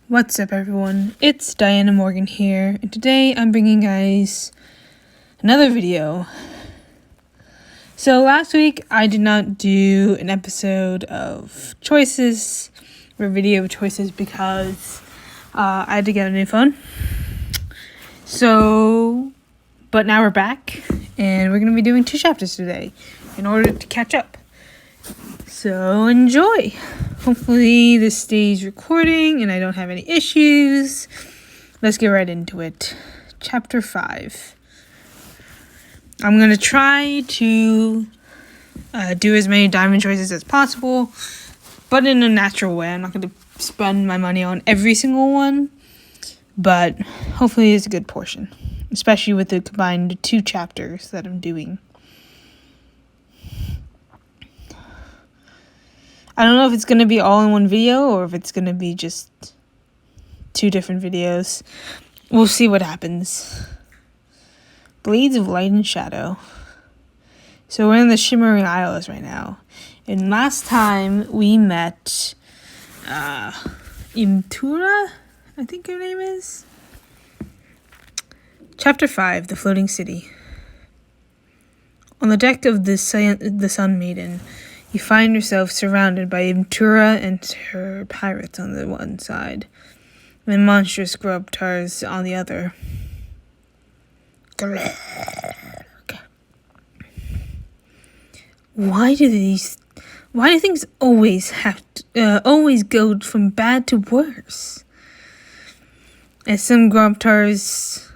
What's up, everyone? It's Diana Morgan here, and today I'm bringing you guys another video. So last week I did not do an episode of choices or video choices because I had to get a new phone. But now we're back, and we're going to be doing 2 chapters today in order to catch up. So enjoy. Hopefully this stays recording and I don't have any issues. Let's get right into it. Chapter 5. I'm going to try to do as many diamond choices as possible, but in a natural way. I'm not going to spend my money on every single one, but hopefully it's a good portion, especially with the combined 2 chapters that I'm doing. I don't know if it's going to be all in one video or if it's going to be just 2 different videos. We'll see what happens. Blades of Light and Shadow. So we're in the Shimmering Isles right now. And last time we met Imtura, I think her name is. Chapter 5, The Floating City. On the deck of the Sun Maiden, you find yourself surrounded by Imtura and her pirates on the one side, and monstrous grubtars on the other. Why do things always go from bad to worse? As some grubtars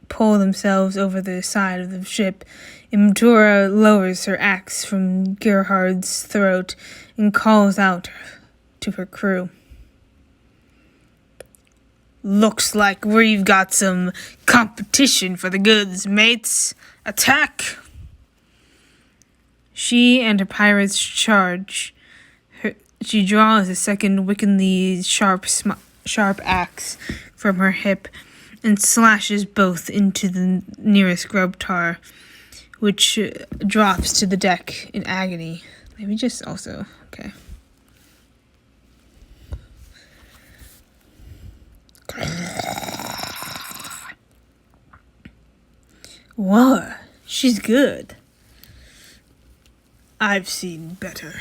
pull themselves over the side of the ship, Imtura lowers her axe from Gerhard's throat and calls out to her crew. Looks like we've got some competition for the goods, mates. Attack! She and her pirates charge. She draws a second wickedly sharp axe from her hip and slashes both into the nearest grubtar, which drops to the deck in agony. Maybe just also, okay. Whoa, she's good. I've seen better.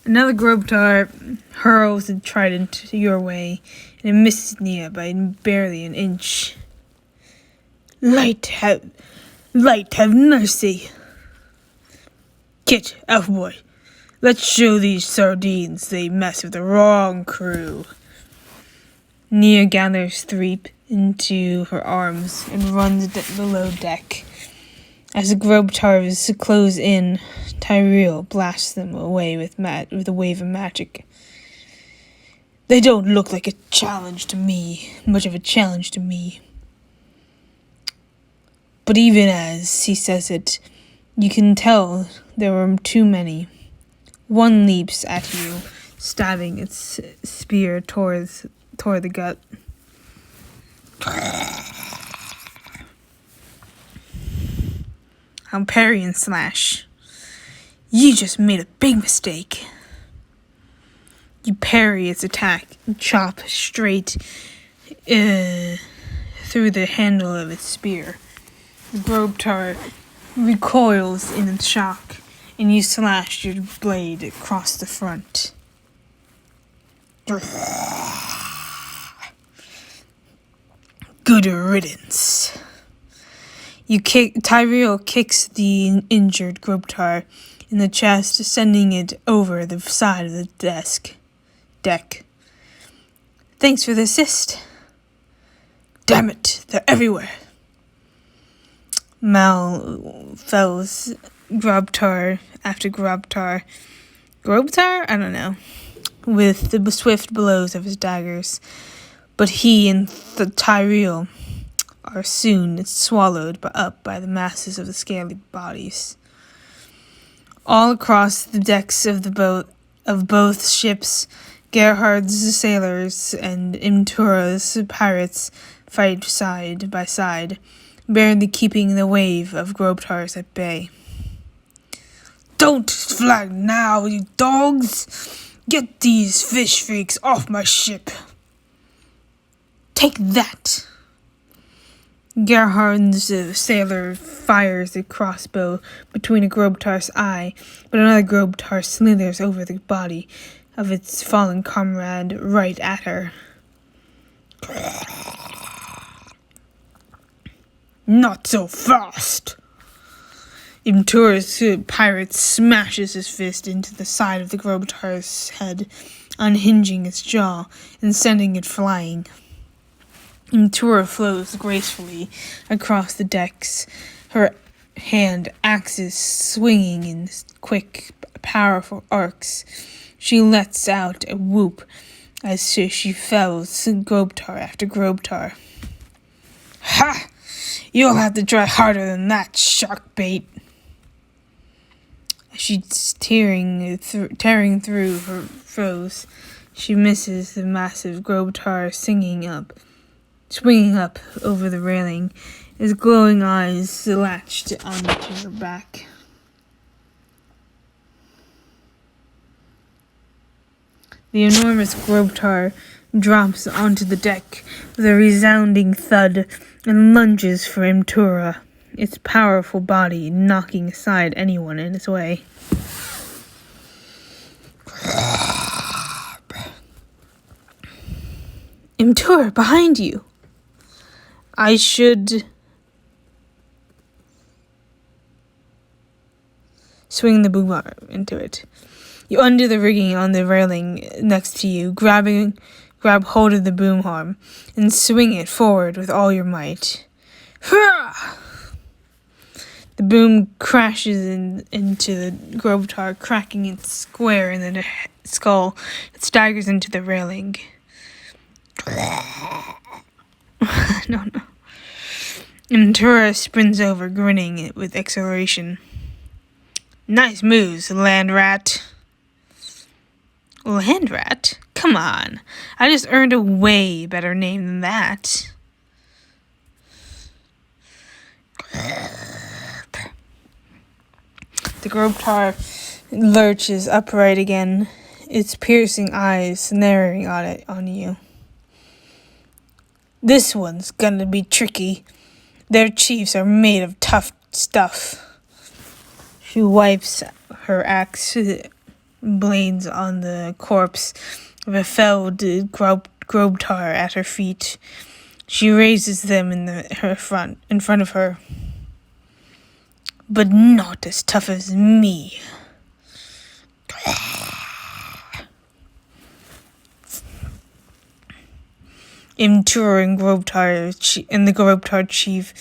Another grubtar hurls a trident your way, and it misses Nia by barely an inch. Light have mercy. Kit, Elfboy, let's show these sardines they mess with the wrong crew. Nia gathers Threep into her arms and runs below deck. As the grubtars close in, Tyrell blasts them away with a wave of magic. They don't look like much of a challenge to me. But even as he says it, you can tell there are too many. One leaps at you, stabbing its spear toward the gut. I'll parry and slash. You just made a big mistake. You parry its attack and chop straight through the handle of its spear. The grubtar recoils in shock, and you slash your blade across the front. Good riddance. Tyrell kicks the injured grubtar in the chest, sending it over the side of the deck. Thanks for the assist. Damn it, they're everywhere. Mal fells grubtar after grubtar. Grubtar? I don't know. With the swift blows of his daggers. But he and Tyrell are soon swallowed up by the masses of the scaly bodies. All across the decks of both ships, Gerhard's sailors and Imtura's pirates fight side by side, barely keeping the wave of grubtars at bay. Don't flag now, you dogs! Get these fish freaks off my ship. Take that. Gerhard's sailor fires a crossbow between a Grobtar's eye, but another Grobtar slithers over the body of its fallen comrade right at her. Not so fast! Imtura's pirate smashes his fist into the side of the Grobtar's head, unhinging its jaw and sending it flying. Imtura flows gracefully across the decks, her hand axes swinging in quick, powerful arcs. She lets out a whoop as she fells Grobtar after Grobtar. Ha! You'll have to try harder than that, shark bait. She's tearing through her foes. She misses the massive Grobtar swinging up over the railing, his glowing eyes latched onto her back. The enormous Grobtar drops onto the deck with a resounding thud and lunges for Imtura, its powerful body knocking aside anyone in its way. Imtura, behind you! I should swing the boom arm into it. You undo the rigging on the railing next to you, grab hold of the boom arm, and swing it forward with all your might. Hurrah! The boom crashes into the Grobtar, cracking it square in the skull. It staggers into the railing. No. Imtura sprints over, grinning with exhilaration. Nice moves, land rat. Land rat? Come on. I just earned a way better name than that. The Grobtar lurches upright again, its piercing eyes snaring on you. This one's gonna be tricky. Their chiefs are made of tough stuff. She wipes her axe blades on the corpse of a felled Grobtar at her feet. She raises them in front of her. But not as tough as me. Imtura and the Grobtar chief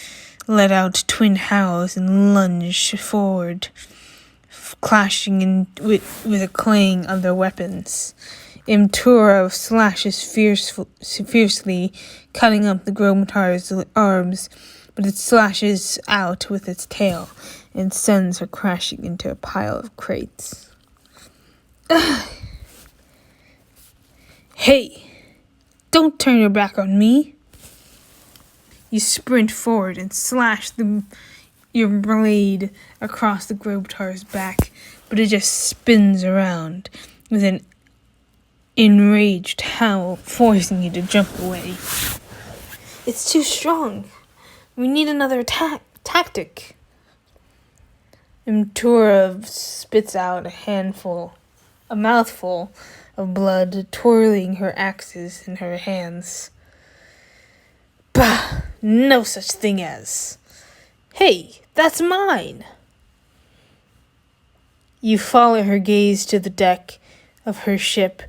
let out twin howls and lunged forward, clashing with a clang of their weapons. Imtura slashes fiercely, cutting up the Grobtar's arms, but it slashes out with its tail and sends her crashing into a pile of crates. Hey! Don't turn your back on me. You sprint forward and slash your blade across the Grobtar's back, but it just spins around with an enraged howl, forcing you to jump away. It's too strong. We need another tactic. Imtura spits out a mouthful of blood, twirling her axes in her hands. Bah! No such thing as. Hey, that's mine! You follow her gaze to the deck of her ship,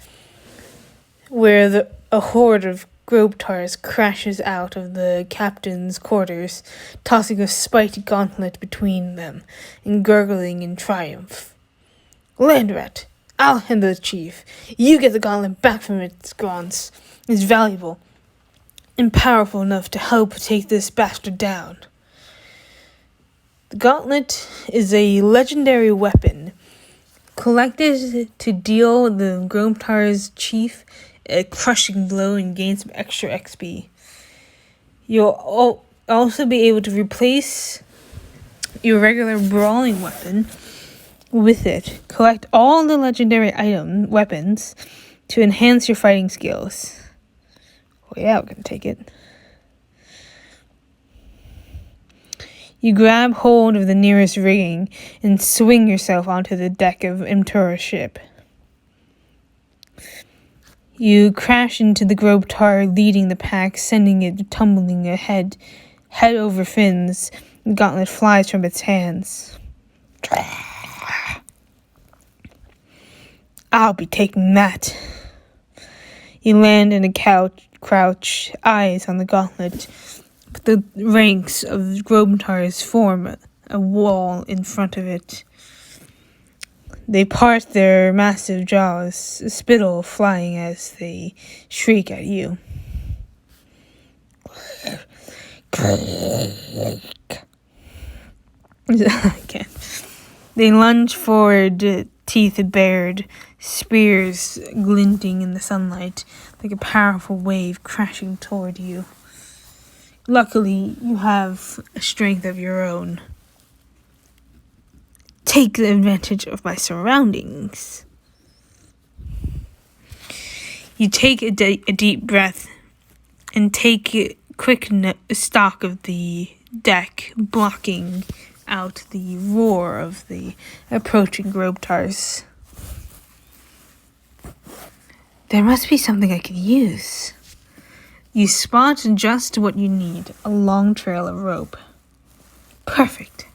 where a horde of Grobtars crashes out of the captain's quarters, tossing a spiked gauntlet between them and gurgling in triumph. Landrat! I'll handle the chief. You get the gauntlet back from its sconce. It's valuable and powerful enough to help take this bastard down. The gauntlet is a legendary weapon collected to deal the Grobtar's chief a crushing blow and gain some extra XP. You'll also be able to replace your regular brawling weapon With it, collect all the legendary weapons to enhance your fighting skills. Well, yeah, we're gonna take it. You grab hold of the nearest rigging and swing yourself onto the deck of Imtura's ship. You crash into the Grobtar leading the pack, sending it tumbling ahead, head over fins. The gauntlet flies from its hands. I'll be taking that. You land in a crouch, eyes on the gauntlet. But the ranks of Grobtars form a wall in front of it. They part their massive jaws, spittle flying as they shriek at you. I can't. They lunge forward, teeth bared, spears glinting in the sunlight, like a powerful wave crashing toward you. Luckily, you have a strength of your own. Take the advantage of my surroundings. You take a deep breath and take a quick stock of the deck, blocking out the roar of the approaching Grobtars. There must be something I can use. You spot just what you need, a long trail of rope. Perfect.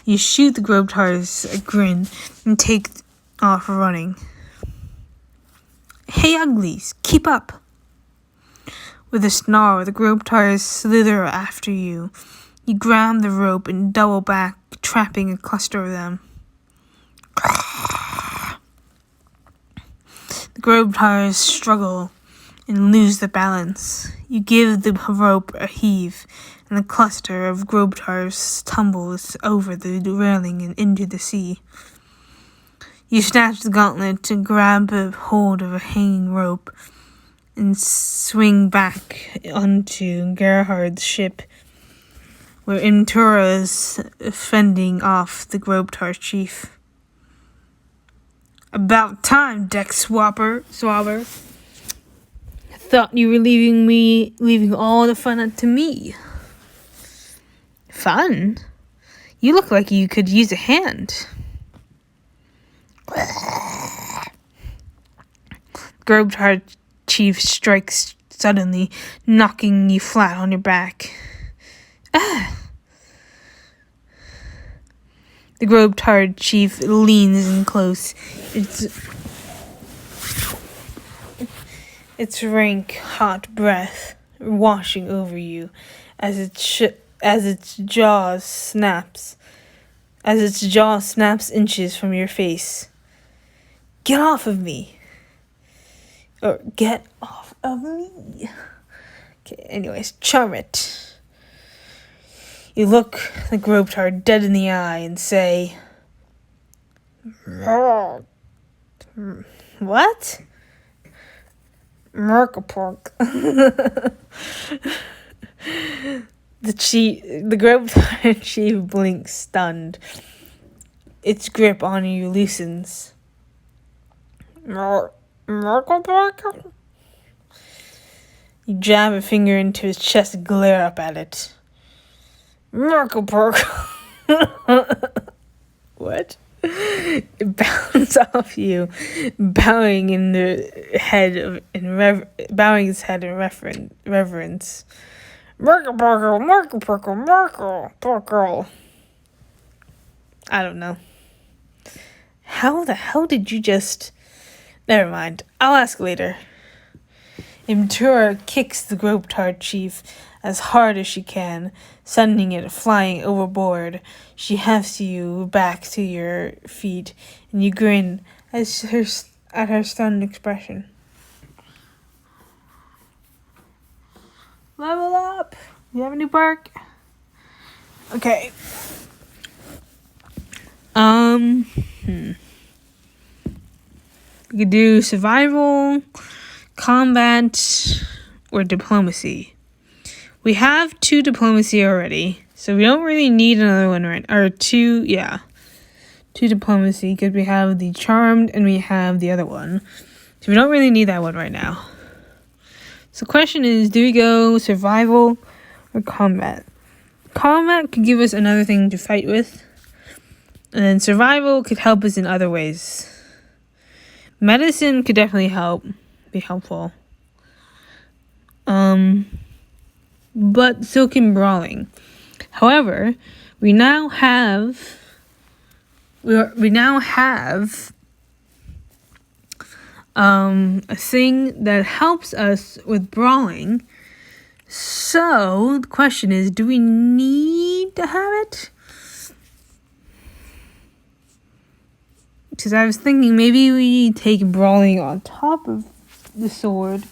You shoot the Grobtars a grin and take off running. Hey, uglies, keep up! With a snarl, the Grobtars slither after you. You grab the rope and double back, trapping a cluster of them. The Grobtars struggle and lose their balance. You give the rope a heave, and the cluster of Grobtars tumbles over the railing and into the sea. You snatch the gauntlet and grab a hold of a hanging rope and swing back onto Gerhard's ship, where Imtura's fending off the Grobtar chief. About time, deck swabber. Thought you were leaving all the fun up to me. Fun? You look like you could use a hand. Grobtar chief strikes suddenly, knocking you flat on your back. The Grobtar chief leans in close. Its rank, hot breath washing over you as its jaw snaps inches from your face. Get off of me. Or get off of me. Okay, anyways, charm it. You look the Grobtar dead in the eye and say, what? Merkapork. The Grobtar chief blinks, stunned. Its grip on you loosens. Merkapork? You jab a finger into his chest and glare up at it. Merkapork. What? It bounds off you, bowing its head in reverence. Merkel. I don't know. How the hell did you just... Never mind. I'll ask later. Imtura kicks the Grobtar chief as hard as she can, sending it flying overboard. She hefts you back to your feet, and you grin at her stunned expression. Level up! You have a new perk? Okay. We could do survival, combat, or diplomacy. We have 2 diplomacy already, so we don't really need another one, right? Or 2, yeah. to diplomacy because we have the charmed and we have the other one. So we don't really need that one right now. So the question is, do we go survival or combat? Combat could give us another thing to fight with. And then survival could help us in other ways. Medicine could definitely be helpful. But so can brawling. However, we now have a thing that helps us with brawling. So the question is, do we need to have it? Because I was thinking maybe we take brawling on top of the sword,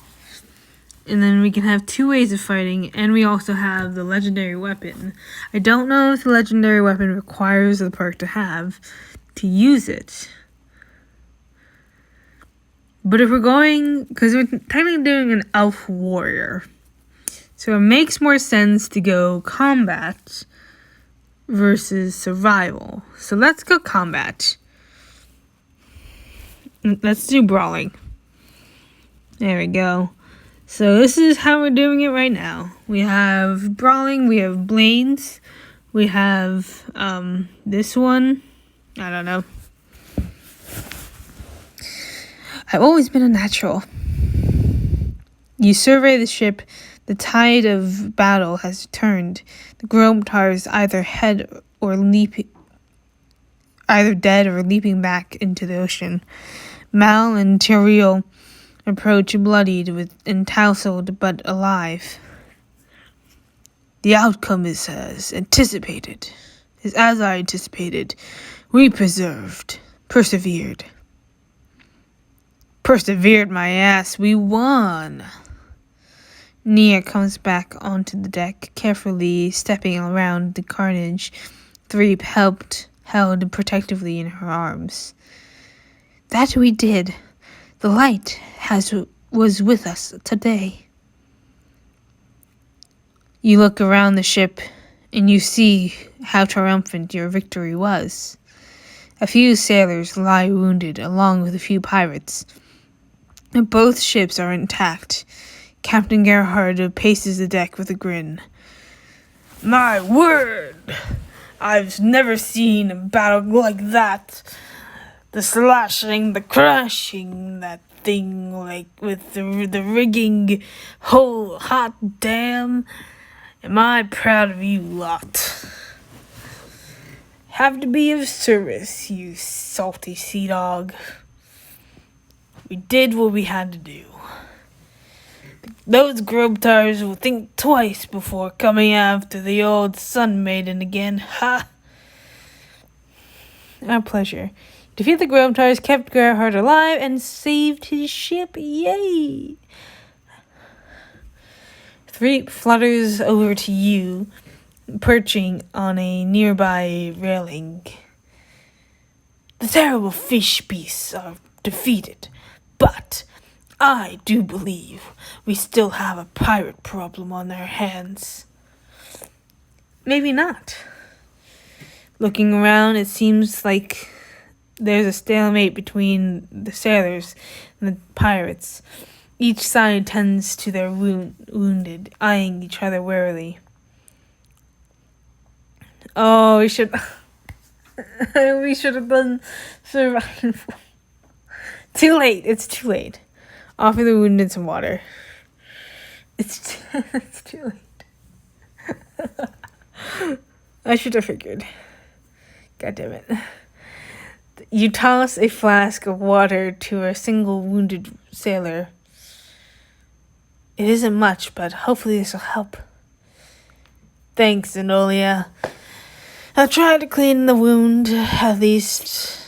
and then we can have two ways of fighting, and we also have the legendary weapon. I don't know if the legendary weapon requires the perk to use it. But if we're going, because we're technically doing an elf warrior, so it makes more sense to go combat versus survival. So let's go combat. Let's do brawling. There we go. So this is how we're doing it right now. We have brawling, we have blades, we have this one. I don't know. I've always been a natural. You survey the ship. The tide of battle has turned. The Grobtars either dead or leaping back into the ocean. Mal and Tyrael approach bloodied and tousled but alive. The outcome is as I anticipated. We persevered. Persevered my ass, we won. Nia comes back onto the deck, carefully stepping around the carnage. Threep held protectively in her arms. That we did. The light was with us today. You look around the ship, and you see how triumphant your victory was. A few sailors lie wounded, along with a few pirates. Both ships are intact. Captain Gerhard paces the deck with a grin. My word! I've never seen a battle like that. The slashing, the crashing, that thing, like, with the rigging. Oh, hot damn. Am I proud of you lot. Have to be of service, you salty sea dog. We did what we had to do. Those Grobtars will think twice before coming after the old Sun Maiden again. Ha! Our pleasure. Defeat the Grobtars, kept Gerhard alive, and saved his ship. Yay! Threep flutters over to you, perching on a nearby railing. The terrible fish beasts are defeated, but I do believe we still have a pirate problem on our hands. Maybe not. Looking around, it seems like there's a stalemate between the sailors and the pirates. Each side tends to their wounded, eyeing each other warily. Oh, we should have done survival. Too late. It's too late. Offer the wounded some water. It's too late. I should have figured. God damn it. You toss a flask of water to a single wounded sailor. It isn't much, but hopefully this will help. Thanks, Zenolia. I'll try to clean the wound, at least.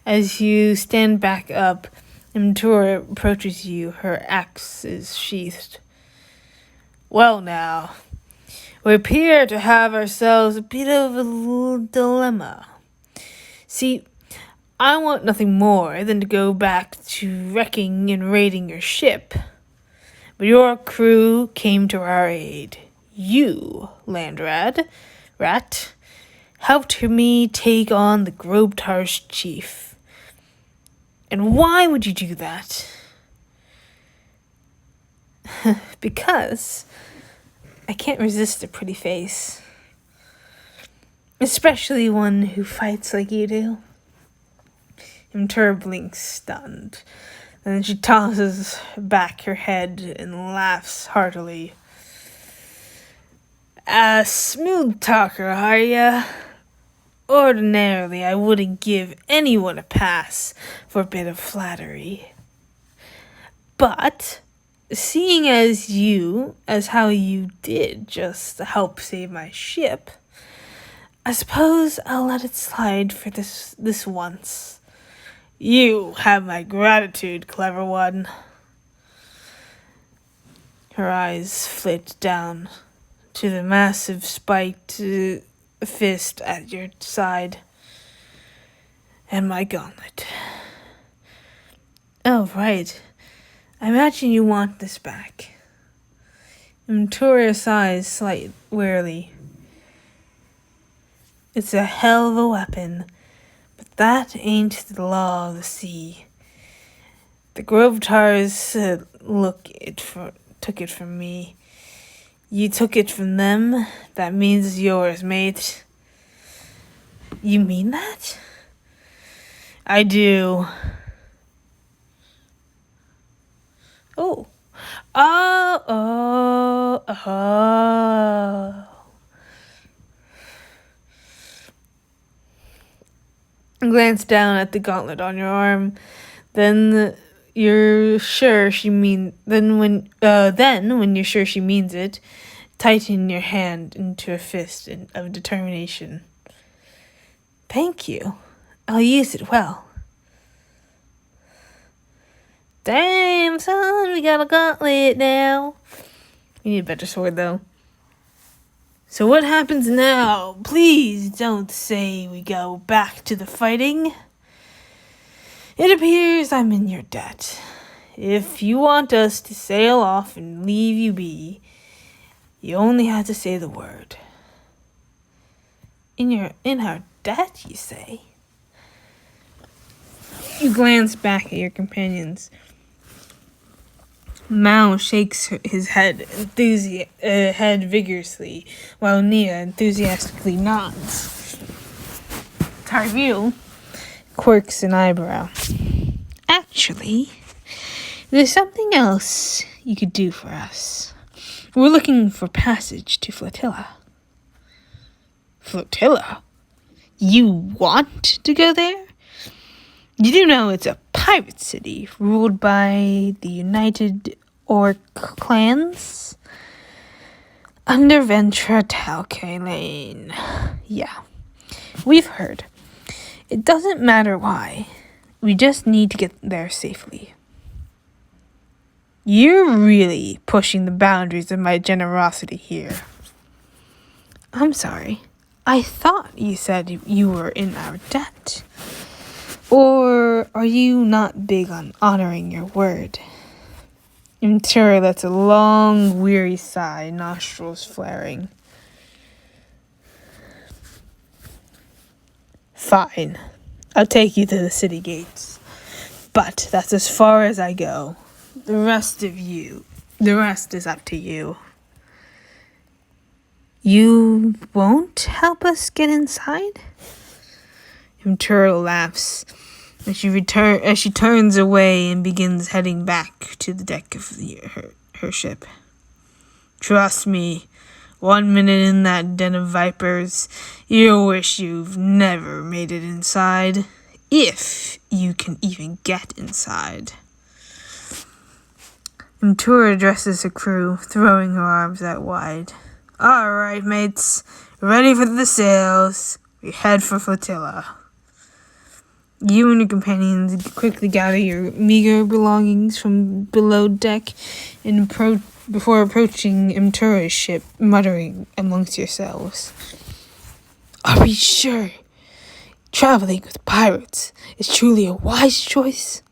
As you stand back up, Imtura approaches you, her axe is sheathed. Well now, we appear to have ourselves a bit of a little dilemma. See, I want nothing more than to go back to wrecking and raiding your ship. But your crew came to our aid. You, Landrat, helped me take on the Grobtar's chief. And why would you do that? Because I can't resist a pretty face. Especially one who fights like you do. Imtur blinks, stunned. Then she tosses back her head and laughs heartily. A smooth talker, are ya? Ordinarily, I wouldn't give anyone a pass for a bit of flattery. But, seeing as how you did just help save my ship, I suppose I'll let it slide for this once. You have my gratitude, clever one. Her eyes flit down to the massive spiked fist at your side. And my gauntlet. Oh, right. I imagine you want this back. Mtura sighs slightly wearily. It's a hell of a weapon, but that ain't the law of the sea. The Grovtars took it from me. You took it from them. That means it's yours, mate. You mean that? I do. Oh. Glance down at the gauntlet on your arm. Then you're sure she means. When you're sure she means it, tighten your hand into a fist of determination. Thank you. I'll use it well. Damn, son, we got a gauntlet now. We need a better sword, though. So what happens now? Please don't say we go back to the fighting. It appears I'm in your debt. If you want us to sail off and leave you be, you only have to say the word. In our debt, you say? You glance back at your companions. Mao shakes his head vigorously, while Nia enthusiastically nods. Tarville quirks an eyebrow. Actually, there's something else you could do for us. We're looking for passage to Flotilla. Flotilla? You want to go there? You do know it's a pirate city ruled by the United Orc clans under Ventra Talcalane. Yeah, we've heard. It doesn't matter why. We just need to get there safely. You're really pushing the boundaries of my generosity here. I'm sorry. I thought you said you were in our debt. Or are you not big on honoring your word? Imtura lets a long, weary sigh, nostrils flaring. Fine. I'll take you to the city gates. But that's as far as I go. The rest is up to you. You won't help us get inside? Imtura laughs as she turns away and begins heading back to the deck of her ship. Trust me, 1 minute in that den of vipers, you'll wish you've never made it inside, if you can even get inside. Imtura addresses her crew, throwing her arms out wide. All right, mates, ready for the sails. We head for Flotilla. You and your companions quickly gather your meager belongings from below deck and before approaching Imtura's ship, muttering amongst yourselves. Are we sure traveling with pirates is truly a wise choice?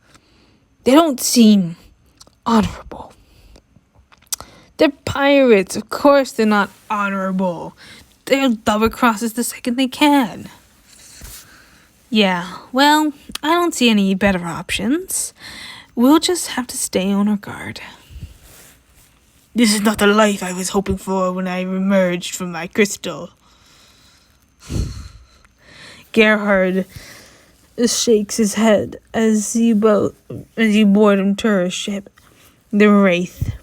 They don't seem honorable. They're pirates. Of course they're not honorable. they'll double cross us the second they can. Yeah, well, I don't see any better options. We'll just have to stay on our guard. This is not the life I was hoping for when I emerged from my crystal. Gerhard shakes his head as you board him to her ship, the Wraith.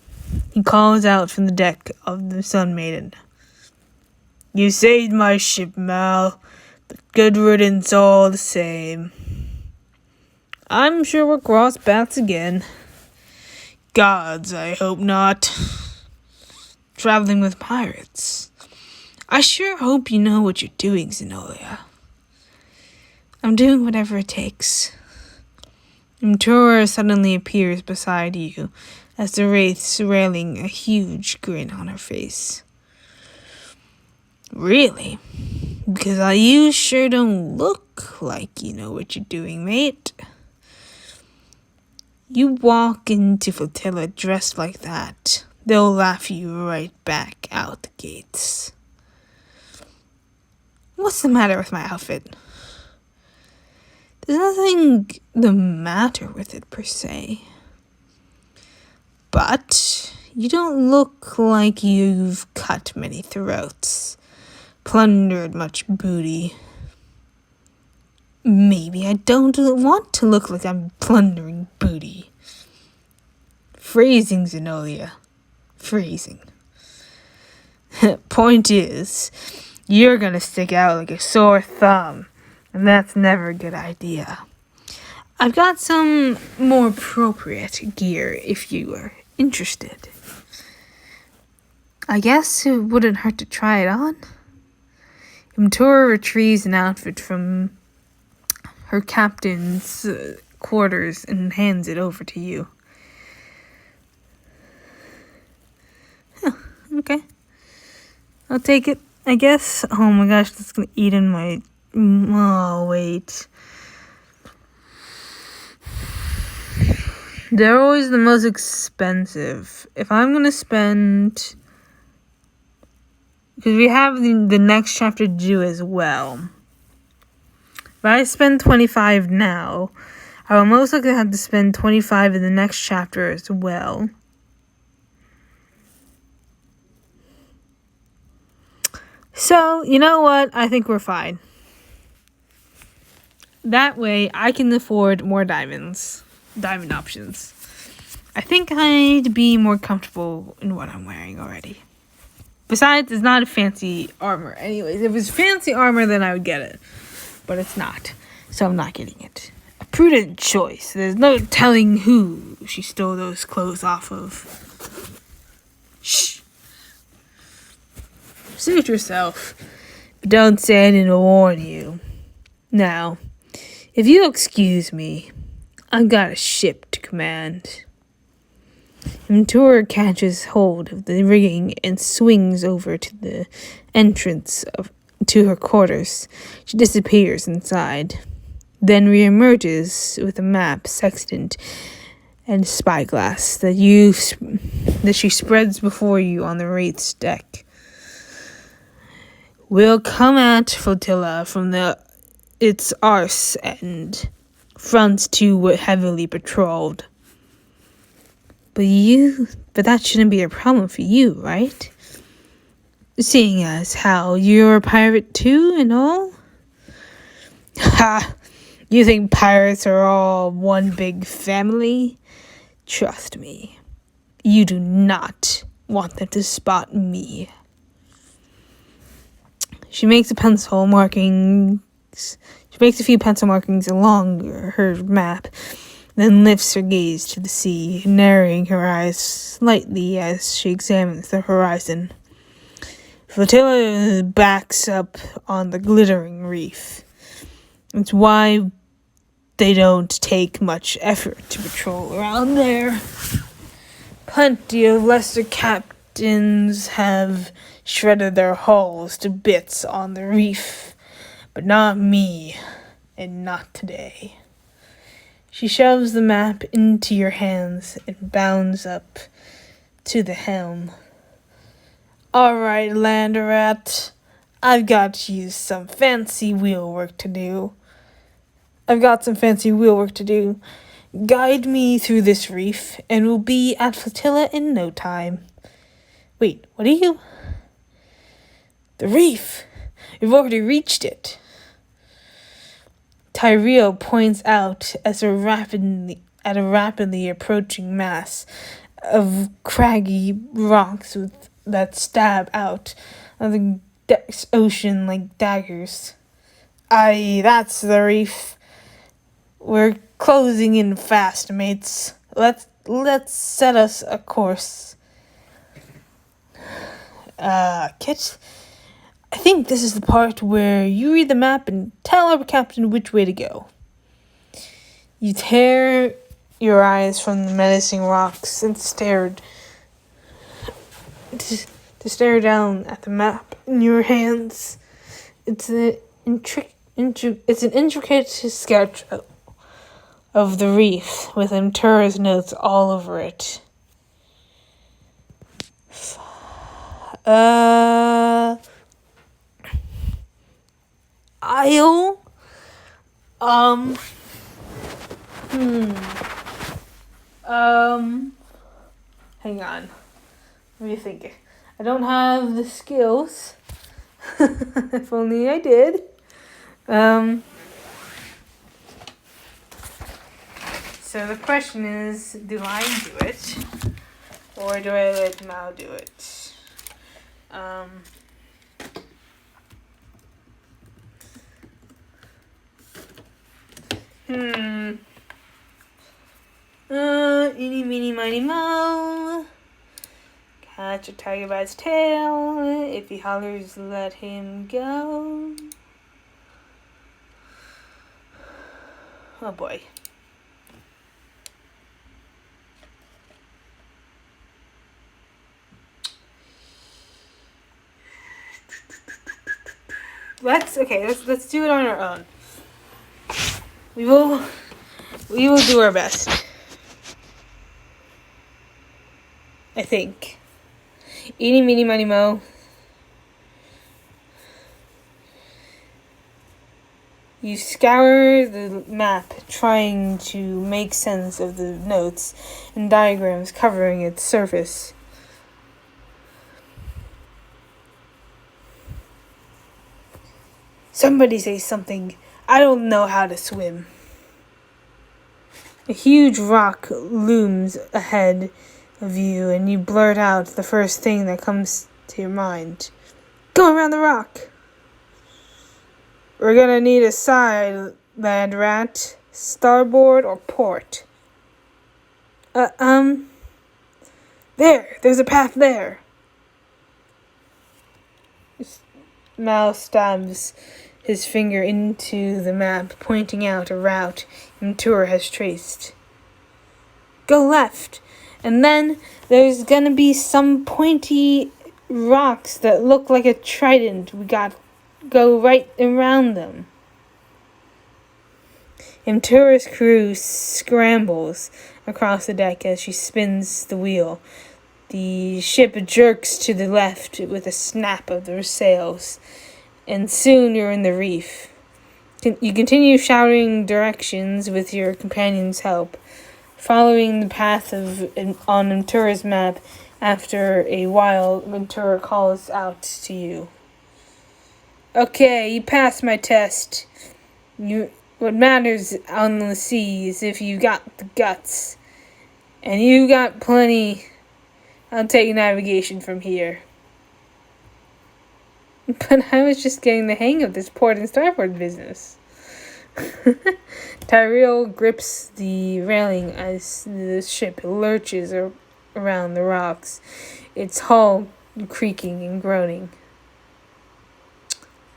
He calls out from the deck of the Sun Maiden. You saved my ship, Mal, but good riddance all the same. I'm sure we'll cross paths again. Gods, I hope not. Traveling with pirates. I sure hope you know what you're doing, Zenolia. I'm doing whatever it takes. Mtura suddenly appears beside you as the Wraith's railing a huge grin on her face. Really? Because you sure don't look like you know what you're doing, mate. You walk into Flotilla dressed like that, they'll laugh you right back out the gates. What's the matter with my outfit? There's nothing the matter with it per se. But you don't look like you've cut many throats, plundered much booty. Maybe I don't want to look like I'm plundering booty. Phrasing, Zenolia. Phrasing. Point is, you're gonna stick out like a sore thumb, and that's never a good idea. I've got some more appropriate gear if you are interested. I guess it wouldn't hurt to try it on. Mtura retrieves an outfit from her captain's quarters and hands it over to you. Huh, okay. I'll take it, I guess. Oh my gosh, that's gonna eat in my... Oh, wait. They're always the most expensive. If I'm gonna spend... Because we have the next chapter due as well. If I spend 25 now, I will most likely have to spend 25 in the next chapter as well. So, you know what? I think we're fine. That way, I can afford more diamonds. Diamond options. I think I'd be more comfortable in what I'm wearing already. Besides, it's not a fancy armor. Anyways, if it was fancy armor, then I would get it. But it's not. So I'm not getting it. A prudent choice. There's no telling who she stole those clothes off of. Shh. Suit yourself. But don't say I didn't warn you. Now, if you'll excuse me, I've got a ship to command. Mtura catches hold of the rigging and swings over to the entrance to her quarters. She disappears inside, then reemerges with a map, sextant, and spyglass that she spreads before you on the Wraith's deck. We'll come at Flotilla from its arse end, fronts too heavily patrolled. But that shouldn't be a problem for you, right? Seeing as how you're a pirate too and all? Ha! You think pirates are all one big family? Trust me, you do not want them to spot me. She makes a few pencil markings along her map, then lifts her gaze to the sea, narrowing her eyes slightly as she examines the horizon. Flotilla backs up on the glittering reef. It's why they don't take much effort to patrol around there. Plenty of lesser captains have shredded their hulls to bits on the reef, but not me, and not today. She shoves the map into your hands and bounds up to the helm. All right, land rat, I've got you some fancy wheelwork to do. I've got some fancy wheelwork to do. Guide me through this reef, and we'll be at Flotilla in no time. Wait, what are you? The reef! We've already reached it. Tyrell points out at a rapidly approaching mass of craggy rocks that stab out of the ocean like daggers. Aye, that's the reef. We're closing in fast, mates. Let's set us a course. Kit, I think this is the part where you read the map and tell our captain which way to go. You tear your eyes from the menacing rocks and stare down at the map in your hands. It's an intricate sketch of the reef with Amtura's notes all over it. Hang on. Let me think. I don't have the skills. If only I did. So the question is, do I do it? Or do I let Mao do it? Eeny, meeny, miny, moe. Catch a tiger by its tail. If he hollers, let him go. Oh boy. Let's do it on our own. We will do our best. I think. Eeny, meeny, miny, moe. You scour the map, trying to make sense of the notes and diagrams covering its surface. Somebody say something. I don't know how to swim. A huge rock looms ahead of you, and you blurt out the first thing that comes to your mind. Go around the rock. We're gonna need a side, land rat, starboard or port. There's a path there. Mal stabs his finger into the map, pointing out a route Mtur has traced. Go left, and then there's gonna be some pointy rocks that look like a trident. We got go right around them. Mtur's crew scrambles across the deck as she spins the wheel. The ship jerks to the left with a snap of their sails, and soon you're in the reef. You continue shouting directions with your companion's help, following the path on Mtura's map. After a while, Mtura calls out to you. Okay, you passed my test. What matters on the sea is if you got the guts. And you got plenty. I'll take navigation from here. But I was just getting the hang of this port and starboard business. Tyrell grips the railing as the ship lurches around the rocks, its hull creaking and groaning.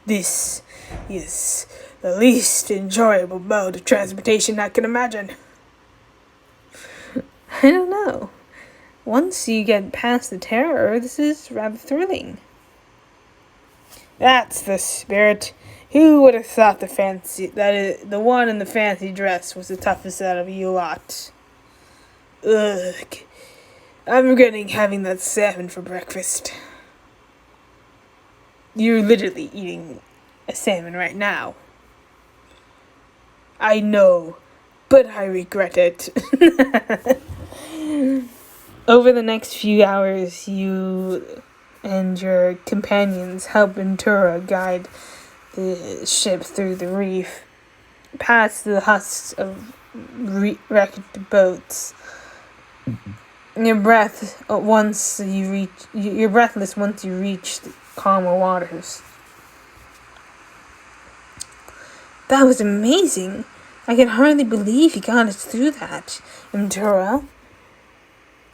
This is the least enjoyable mode of transportation I can imagine. I don't know. Once you get past the terror, this is rather thrilling. That's the spirit. Who would have thought the one in the fancy dress was the toughest out of you lot? Ugh. I'm regretting having that salmon for breakfast. You're literally eating a salmon right now. I know, but I regret it. Over the next few hours, you and your companions help Ventura guide the ship through the reef, past the husks of wrecked boats. You're breathless once you reach the calmer waters. That was amazing. I can hardly believe you got us through that, Ventura.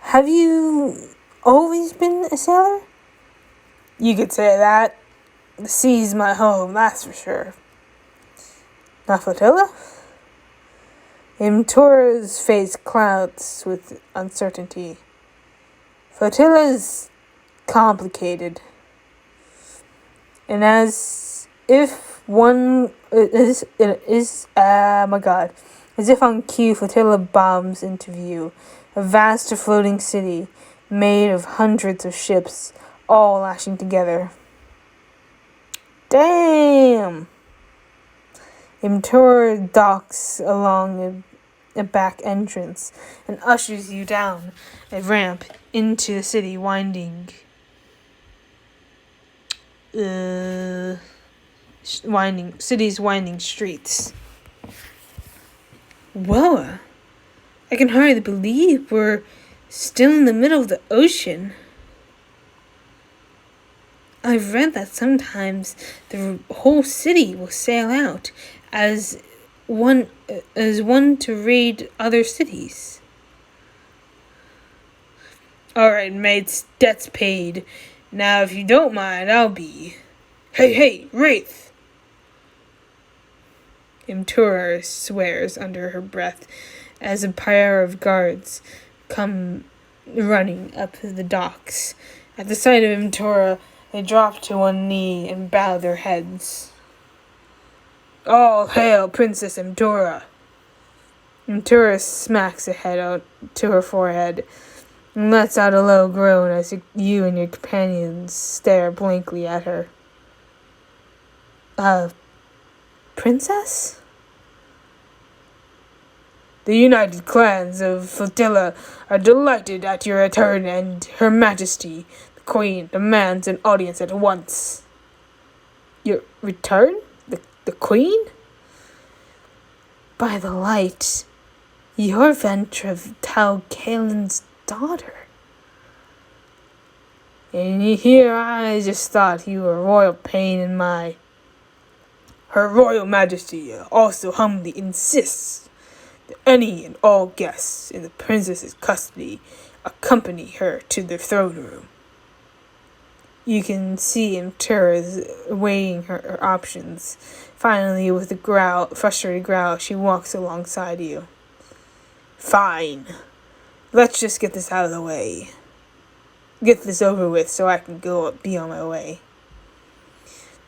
Have you always been a sailor? You could say that. The sea's my home, that's for sure. La flotilla? Ventura's face clouds with uncertainty. Flotilla's complicated. And as if on cue, flotilla bombs into view. A vast floating city made of hundreds of ships, all lashing together. Damn! Ventura docks along a back entrance and ushers you down a ramp into the city city's winding streets. Whoa! I can hardly believe we're still in the middle of the ocean. I've read that sometimes the whole city will sail out as one to raid other cities. Alright, mates, debt's paid. Now, if you don't mind, I'll be... Hey, Wraith! Ventura swears under her breath as a pair of guards come running up the docks. At the sight of Ventura, they drop to one knee and bow their heads. All hail Princess Ventura! Ventura smacks a head out to her forehead and lets out a low groan as you and your companions stare blankly at her. Princess? The United Clans of Flotilla are delighted at your return, and Her Majesty, the Queen, demands an audience at once. Your return? The Queen? By the light, you're Ventra Tau Kalen's daughter. And here I just thought you were royal pain in my... Her Royal Majesty also humbly insists that any and all guests in the princess's custody accompany her to the throne room. You can see Ventura weighing her options. Finally, with a frustrated growl, she walks alongside you. Fine. Let's just get this out of the way. Get this over with so I can be on my way.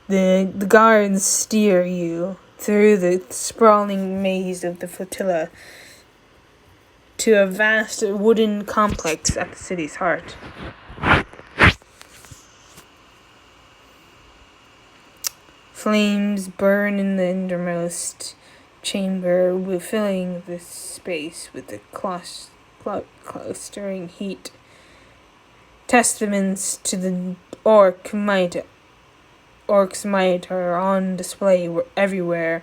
The guards steer you through the sprawling maze of the flotilla to a vast wooden complex at the city's heart. Flames burn in the innermost chamber, filling the space with the clustering heat. Testaments to the orc's might are on display everywhere,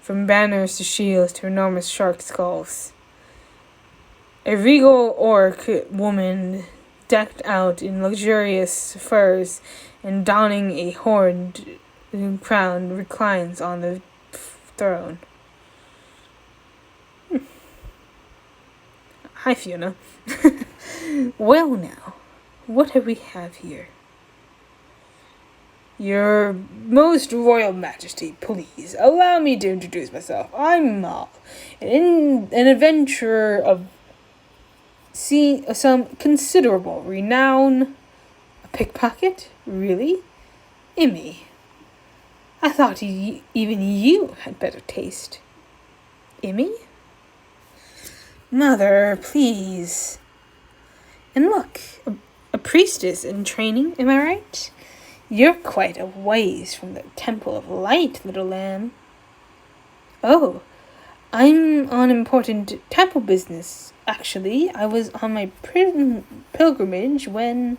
from banners to shields to enormous shark skulls. A regal orc woman, decked out in luxurious furs and donning a horned crown, reclines on the throne. Hi, Fiona. Well now, what do we have here? Your most royal majesty, please allow me to introduce myself. I'm Mal, an adventurer of some considerable renown. A pickpocket? Really? Immy. I thought even you had better taste. Immy? Mother, please. And look, a priestess in training, am I right? You're quite a ways from the Temple of Light, little lamb. Oh, I'm on important temple business, actually. I was on my pilgrimage when...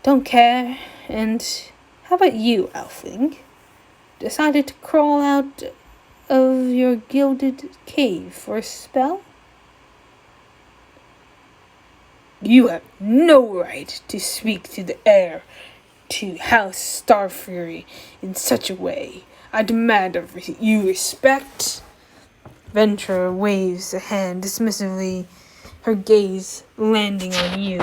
Don't care. And how about you, Elfling? Decided to crawl out of your gilded cave for a spell? You have no right to speak to the heir to House Starfury in such a way. I demand of you respect. Ventura waves a hand dismissively, her gaze landing on you.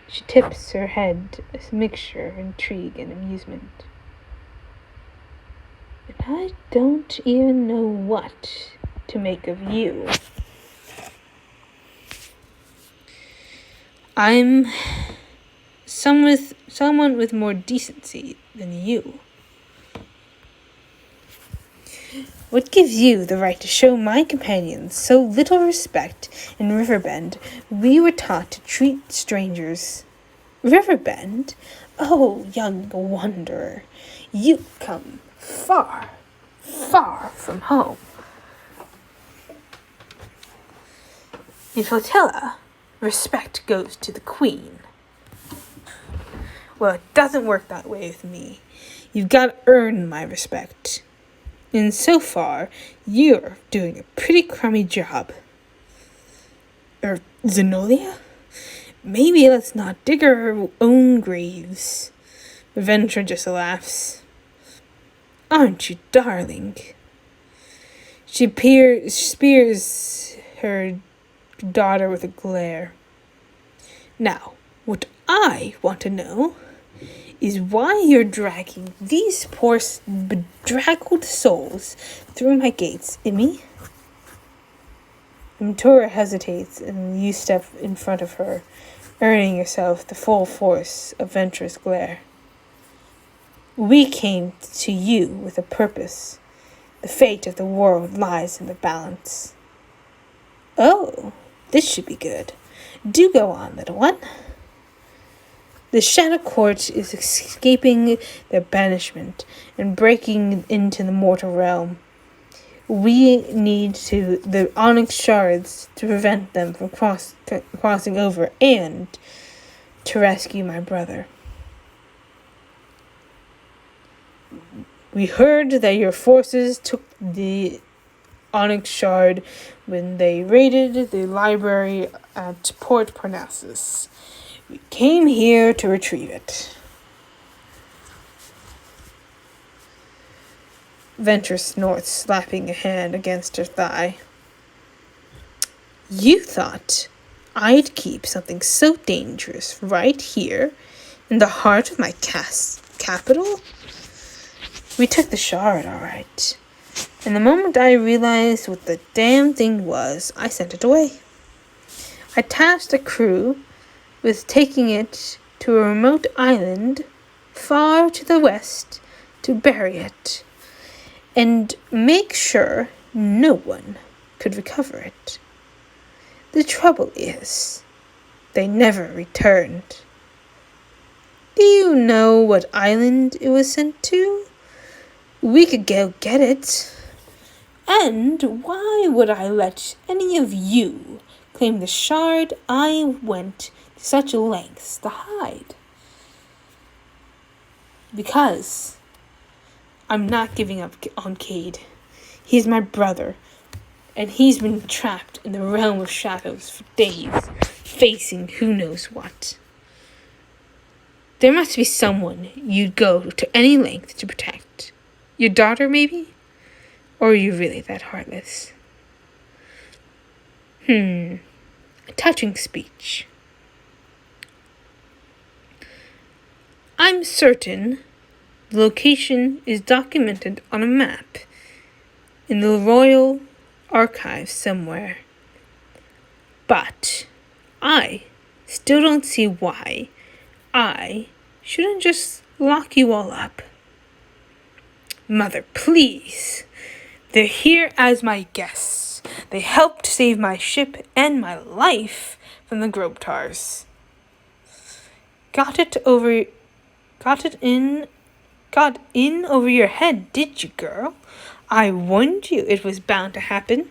She tips her head, a mixture of intrigue and amusement. And I don't even know what to make of you. I'm someone with more decency than you. What gives you the right to show my companions so little respect? In Riverbend, we were taught to treat strangers. Riverbend? Oh, young wanderer, you come far, far from home. In Flotilla, respect goes to the queen. Well, it doesn't work that way with me. You've got to earn my respect. And so far, you're doing a pretty crummy job. Zenolia? Maybe let's not dig our own graves. Ventura just laughs. Aren't you darling? She spears her daughter with a glare. Now, what I want to know is why you're dragging these poor bedraggled souls through my gates, Immy. Ventura hesitates and you step in front of her, earning yourself the full force of Ventura's glare. We came to you with a purpose. The fate of the world lies in the balance. Oh, this should be good. Do go on, little one. The Shadow Court is escaping their banishment and breaking into the mortal realm. We need the onyx shards to prevent them from crossing over and to rescue my brother. We heard that your forces took the onyx shard when they raided the library at Port Parnassus. We came here to retrieve it. Ventura snorts, slapping a hand against her thigh. You thought I'd keep something so dangerous right here in the heart of my capital? We took the shard, all right. And the moment I realized what the damn thing was, I sent it away. I tasked a crew with taking it to a remote island far to the west to bury it and make sure no one could recover it. The trouble is, they never returned. Do you know what island it was sent to? We could go get it. And why would I let any of you claim the shard I went to such lengths to hide? Because I'm not giving up on Cade. He's my brother, and he's been trapped in the realm of shadows for days, facing who knows what. There must be someone you'd go to any length to protect. Your daughter, maybe? Or are you really that heartless? A touching speech. I'm certain the location is documented on a map in the Royal Archives somewhere. But I still don't see why I shouldn't just lock you all up. Mother, please. They're here as my guests. They helped save my ship and my life from the Grobtars. Got it over Got in over your head, did you, girl? I warned you it was bound to happen.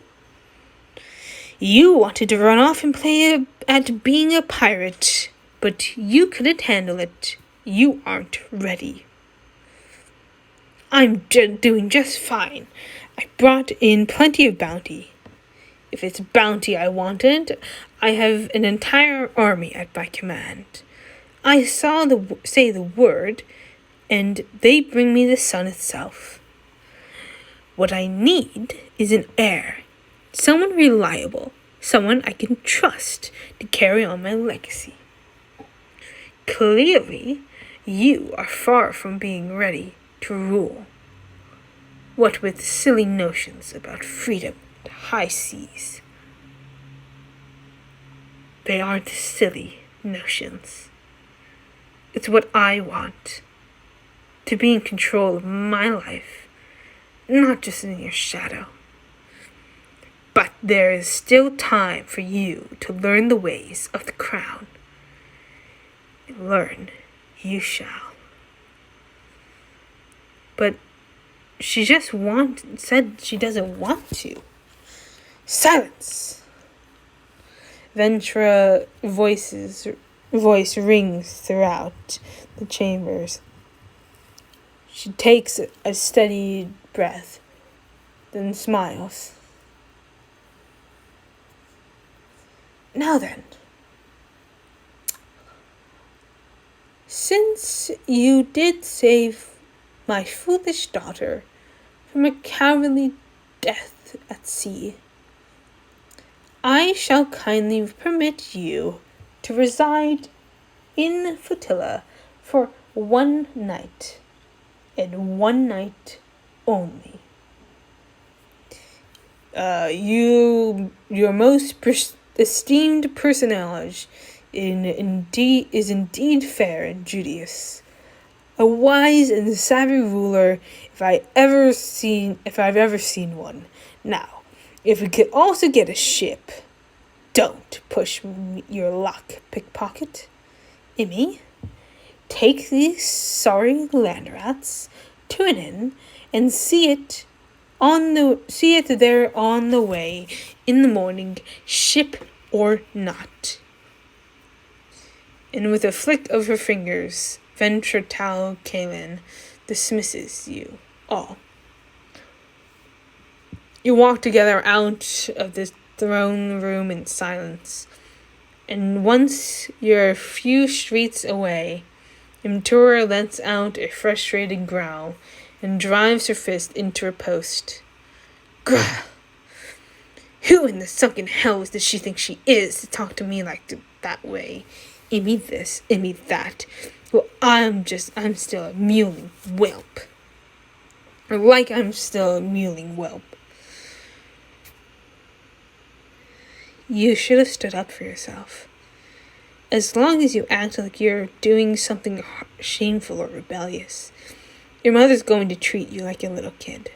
You wanted to run off and play at being a pirate, but you couldn't handle it. You aren't ready. I'm doing just fine. I brought in plenty of bounty. If it's bounty I wanted, I have an entire army at my command. I say the word, and they bring me the sun itself. What I need is an heir, someone reliable, someone I can trust to carry on my legacy. Clearly, you are far from being ready to rule. What with silly notions about freedom and high seas. They aren't silly notions. It's what I want. To be in control of my life, not just in your shadow. But there is still time for you to learn the ways of the crown. And learn you shall. But she just said she doesn't want to. Silence! Ventura voice rings throughout the chambers. She takes a steady breath, then smiles. Now then, since you did save my foolish daughter from a cowardly death at sea, I shall kindly permit you to reside in Flotilla for one night, and one night only. Your most esteemed personage is indeed fair and Judius, a wise and savvy ruler if I've ever seen one. Now, if we could also get a ship, don't push your luck, pickpocket. Immy, take these sorry land rats to an inn and see it there on the way in the morning, ship or not. And with a flick of her fingers, Ventratal Kalen dismisses you all. You walk together out of the throne room in silence, and once you're a few streets away, Imtura lets out a frustrated growl and drives her fist into her post. Grah! Who in the sunken hells does she think she is to talk to me that way? Immy this, Immy that. Well, I'm still a mewling whelp. Or like I'm still a mewling whelp. You should have stood up for yourself. As long as you act like you're doing something shameful or rebellious, your mother's going to treat you like a little kid.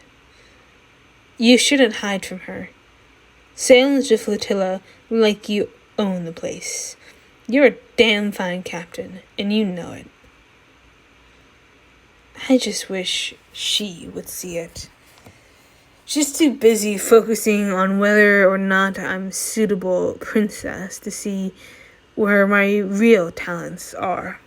You shouldn't hide from her. Sail into Flotilla like you own the place. You're a damn fine captain, and you know it. I just wish she would see it. She's too busy focusing on whether or not I'm a suitable princess to see where my real talents are.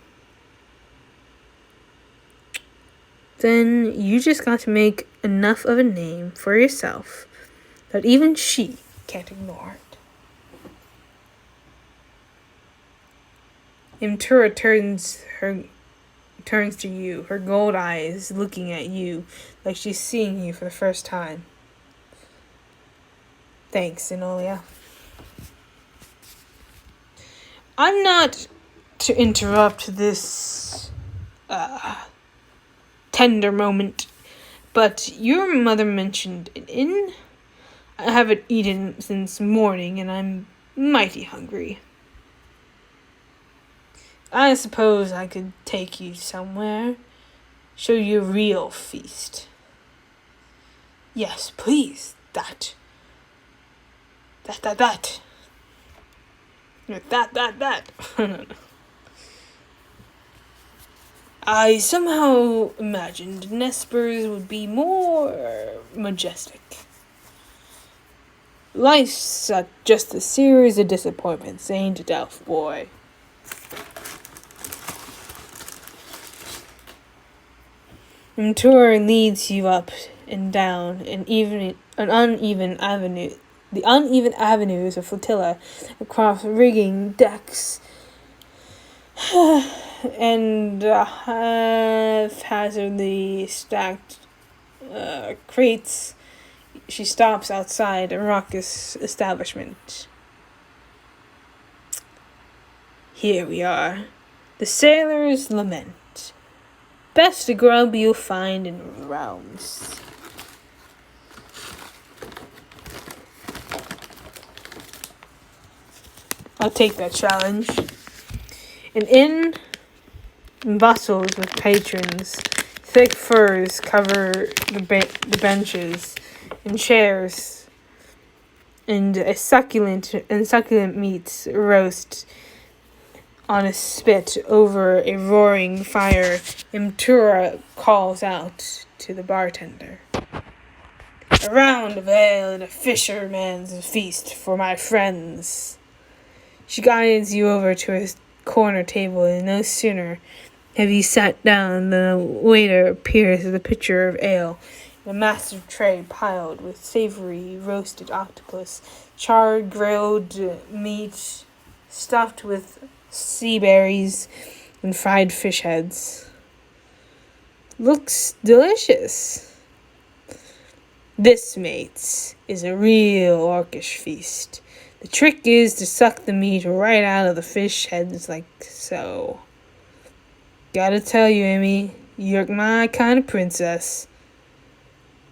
Then you just got to make enough of a name for yourself that even she can't ignore it. Imtura turns to you, her gold eyes looking at you like she's seeing you for the first time. Thanks, Zenolia. I'm not to interrupt this tender moment, but your mother mentioned an inn. I haven't eaten since morning, and I'm mighty hungry. I suppose I could take you somewhere, show you a real feast. Yes, please, that. I somehow imagined Nespers would be more majestic. Life's just a series of disappointments, ain't it, Elf Boy? And tour leads you up and down an uneven avenue. The uneven avenues of flotilla across rigging decks and haphazardly stacked crates. She stops outside a raucous establishment. Here we are. The Sailor's Lament. Best grub you'll find in realms. I'll take that challenge. An inn bustles with patrons. Thick furs cover the benches and chairs, and succulent meats roast on a spit over a roaring fire. Imtura calls out to the bartender. A round of ale and a fisherman's feast for my friends. She guides you over to a corner table, and no sooner have you sat down than a waiter appears with a pitcher of ale and a massive tray piled with savory roasted octopus, charred grilled meat stuffed with sea berries, and fried fish heads. Looks delicious. This, mates, is a real orcish feast. The trick is to suck the meat right out of the fish heads like so. Gotta tell you, Amy, you're my kind of princess.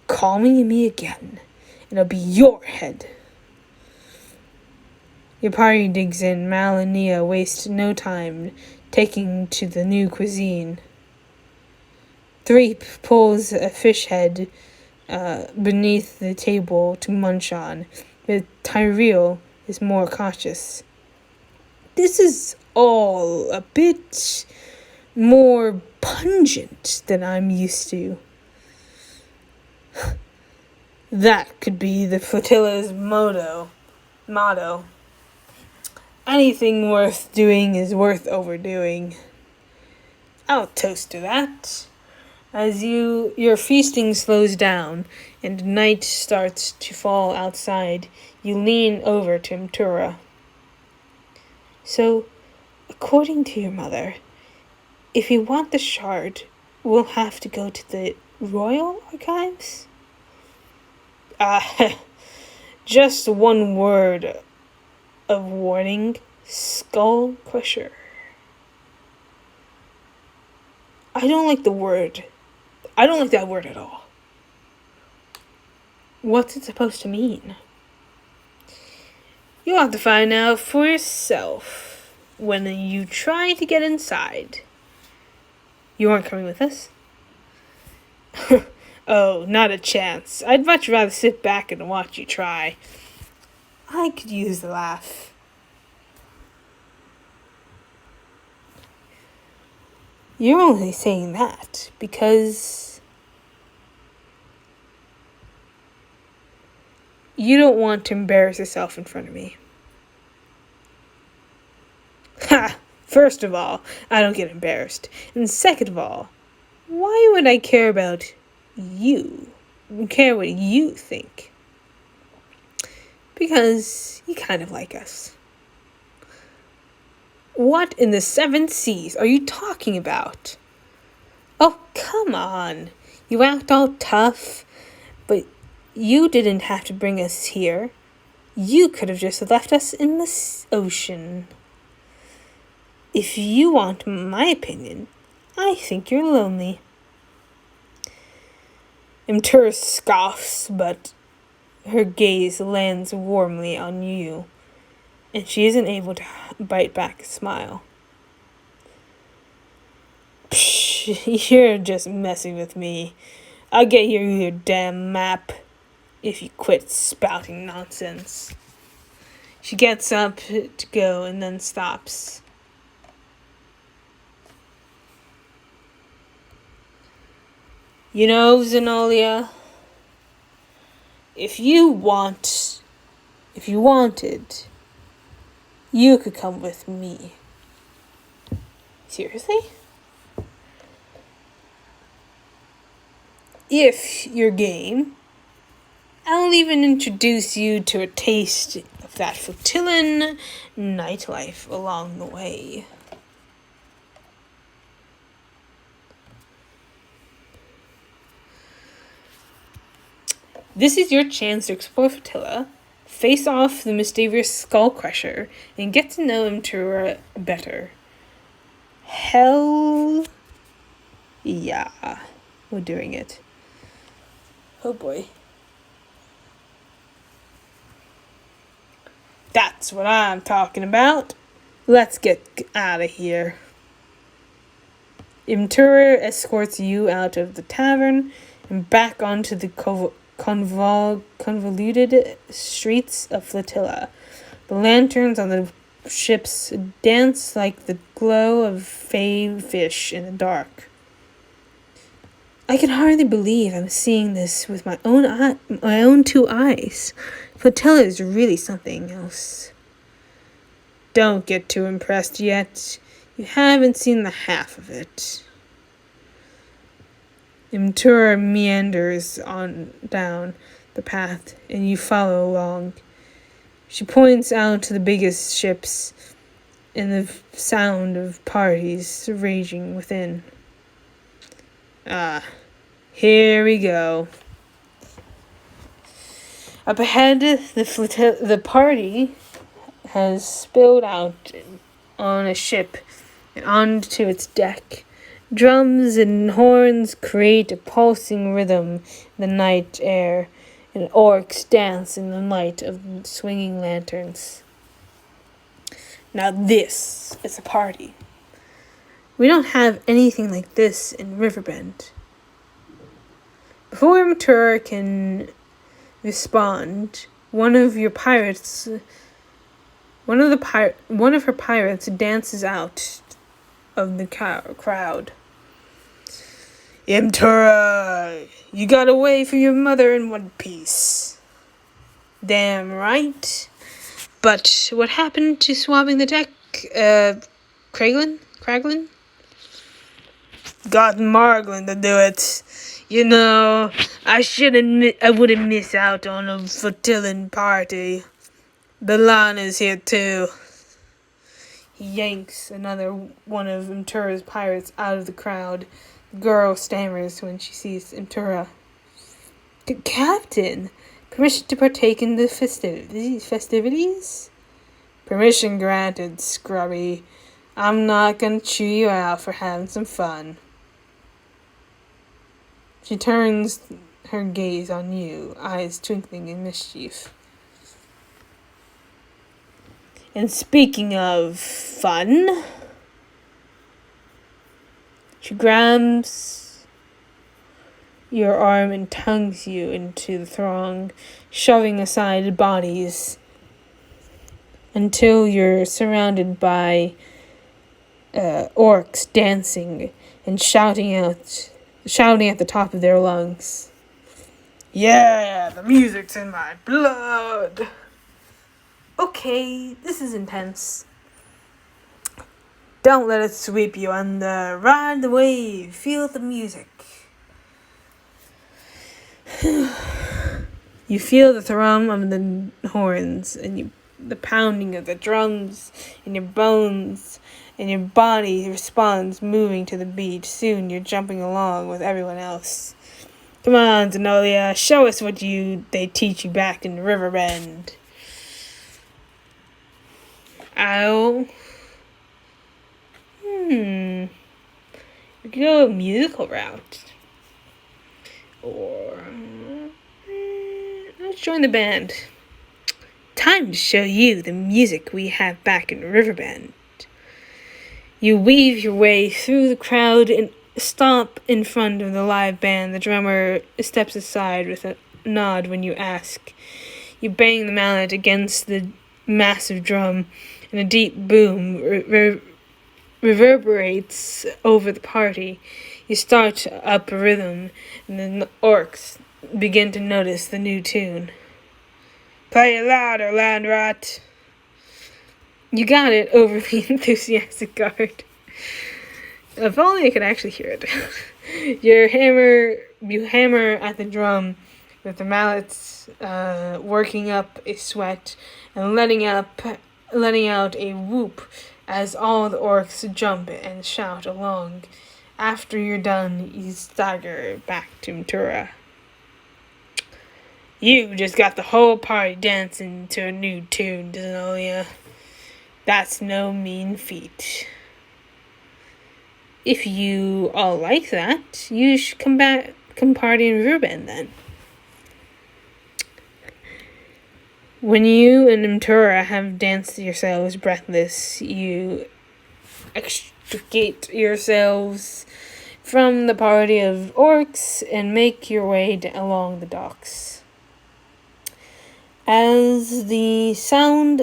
Call me Amy again, and it'll be your head. Your party digs in. Mal and Nia waste no time taking to the new cuisine. Threep pulls a fish head beneath the table to munch on, but Tyrell is more cautious. This is all a bit more pungent than I'm used to. That could be the flotilla's motto. Anything worth doing is worth overdoing. I'll toast to that. As your feasting slows down and night starts to fall outside, you lean over to Imtura. So, according to your mother, if you want the shard, we'll have to go to the Royal Archives? Just one word of warning: Skull Crusher. I don't like that word at all. What's it supposed to mean? You'll have to find out for yourself when you try to get inside. You aren't coming with us? Oh, not a chance. I'd much rather sit back and watch you try. I could use the laugh. You're only saying that because you don't want to embarrass yourself in front of me. Ha! First of all, I don't get embarrassed. And second of all, why would I care about you? Care what you think? Because you kind of like us. What in the 7 seas are you talking about? Oh, come on. You act all tough, but you didn't have to bring us here. You could have just left us in the ocean. If you want my opinion, I think you're lonely. Imtur scoffs, but her gaze lands warmly on you, and she isn't able to bite back a smile. Psh, you're just messing with me. I'll get you your damn map if you quit spouting nonsense. She gets up to go and then stops. You know, Zenolia, if you wanted, you could come with me. Seriously? If you're game, I'll even introduce you to a taste of that Flutillan nightlife along the way. This is your chance to explore Flotilla, face off the mysterious Skull Crusher, and get to know him better. Hell yeah, we're doing it. Oh boy. That's what I'm talking about. Let's get out of here. Imtura escorts you out of the tavern and back onto the convoluted streets of Flotilla. The lanterns on the ships dance like the glow of fey fish in the dark. I can hardly believe I'm seeing this with my own two eyes. Flotilla is really something else. Don't get too impressed yet. You haven't seen the half of it. Imtura meanders on down the path, and you follow along. She points out to the biggest ships and the sound of parties raging within. Here we go. Up ahead, the party has spilled out on a ship and onto its deck. Drums and horns create a pulsing rhythm in the night air, and orcs dance in the light of swinging lanterns. Now this is a party. We don't have anything like this in Riverbend. Before Matura can respond, one of her pirates dances out of the crowd. Imtura, you got away from your mother in one piece. Damn right. But what happened to swabbing the deck, Kraglin? Got Marglin to do it. You know, I wouldn't miss out on a Flotillan party. Milan is here too. He yanks another one of Imtura's pirates out of the crowd. The girl stammers when she sees Imtura. Captain, permission to partake in the festivities? Permission granted, Scrubby. I'm not gonna chew you out for having some fun. She turns her gaze on you, eyes twinkling in mischief. And speaking of fun, she grabs your arm and tongues you into the throng, shoving aside bodies until you're surrounded by orcs dancing and shouting at the top of their lungs. Yeah, the music's in my blood. Okay, this is intense. Don't let it sweep you under. Ride the wave. Feel the music. You feel the thrum of the horns and the pounding of the drums in your bones, and your body responds, moving to the beat. Soon you're jumping along with everyone else. Come on, Zenolia, show us what they teach you back in Riverbend. You could go a musical route. Or let's join the band. Time to show you the music we have back in Riverbend. You weave your way through the crowd and stop in front of the live band. The drummer steps aside with a nod when you ask. You bang the mallet against the massive drum, and a deep boom reverberates over the party. You start up a rhythm, and then the orcs begin to notice the new tune. Play it louder, land rat. You got it, overly enthusiastic guard. If only I could actually hear it. You hammer at the drum with the mallets, working up a sweat and letting out a whoop as all the orcs jump and shout along. After you're done, you stagger back to Mtura. You just got the whole party dancing to a new tune, Zenolia. That's no mean feat. If you all like that, you should come party in Riverbend then. When you and Mtura have danced yourselves breathless, you extricate yourselves from the party of orcs and make your way along the docks. As the sounds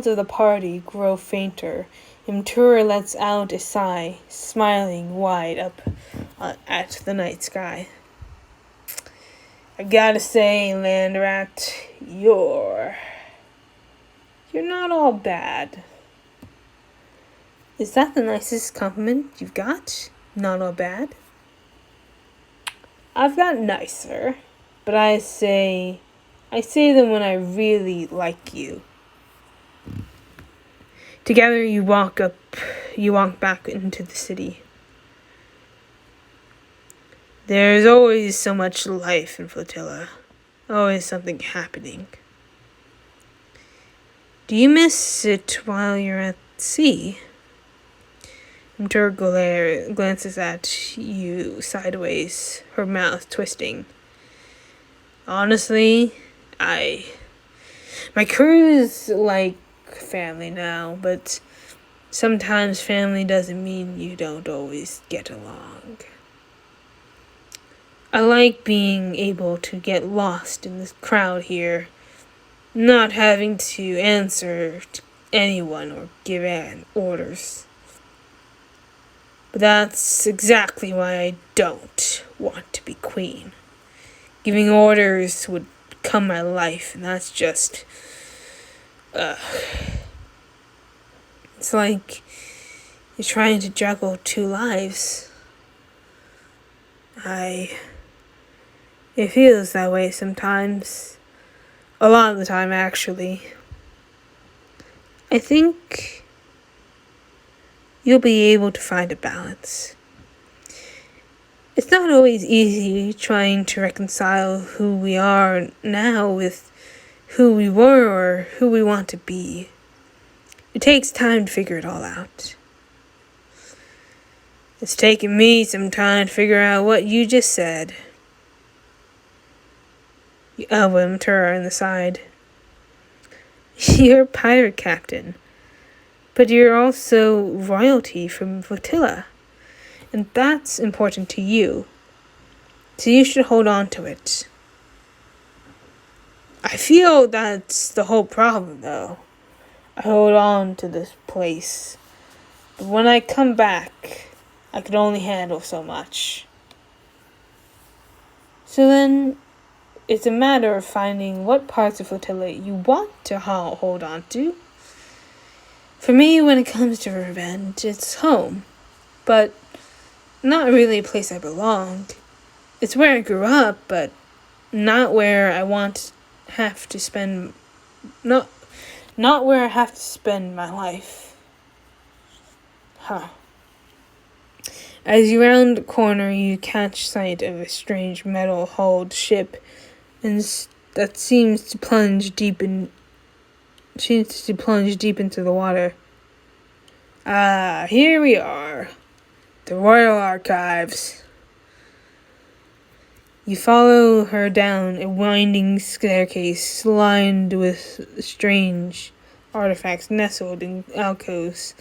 of the party grow fainter, Mtura lets out a sigh, smiling wide up at the night sky. I gotta say, land rat, you're not all bad. Is that the nicest compliment you've got? Not all bad? I've got nicer, but I say them when I really like you. Together you walk back into the city. There's always so much life in Flotilla. Always something happening. Do you miss it while you're at sea? Mtura glances at you sideways, her mouth twisting. Honestly, my crew's like family now, but sometimes family doesn't mean you don't always get along. I like being able to get lost in this crowd here, not having to answer to anyone or give orders. But that's exactly why I don't want to be queen. Giving orders would become my life, and that's just... It's like you're trying to juggle two lives. It feels that way sometimes. A lot of the time, actually. I think you'll be able to find a balance. It's not always easy trying to reconcile who we are now with who we were or who we want to be. It takes time to figure it all out. It's taken me some time to figure out what you just said. You elbow Mtura in the side. You're a pirate captain, but you're also royalty from Flotilla, and that's important to you, so you should hold on to it. I feel that's the whole problem, though. I hold on to this place, but when I come back, I could only handle so much. So then, it's a matter of finding what parts of Flotilla you want to hold on to. For me, when it comes to revenge, it's home, but not really a place I belong. It's where I grew up, but not where I have to spend my life. As you round the corner, you catch sight of a strange metal-hulled ship, and that seems to plunge deep into the water. Here we are, the Royal Archives. You follow her down a winding staircase lined with strange artifacts nestled in alcoves.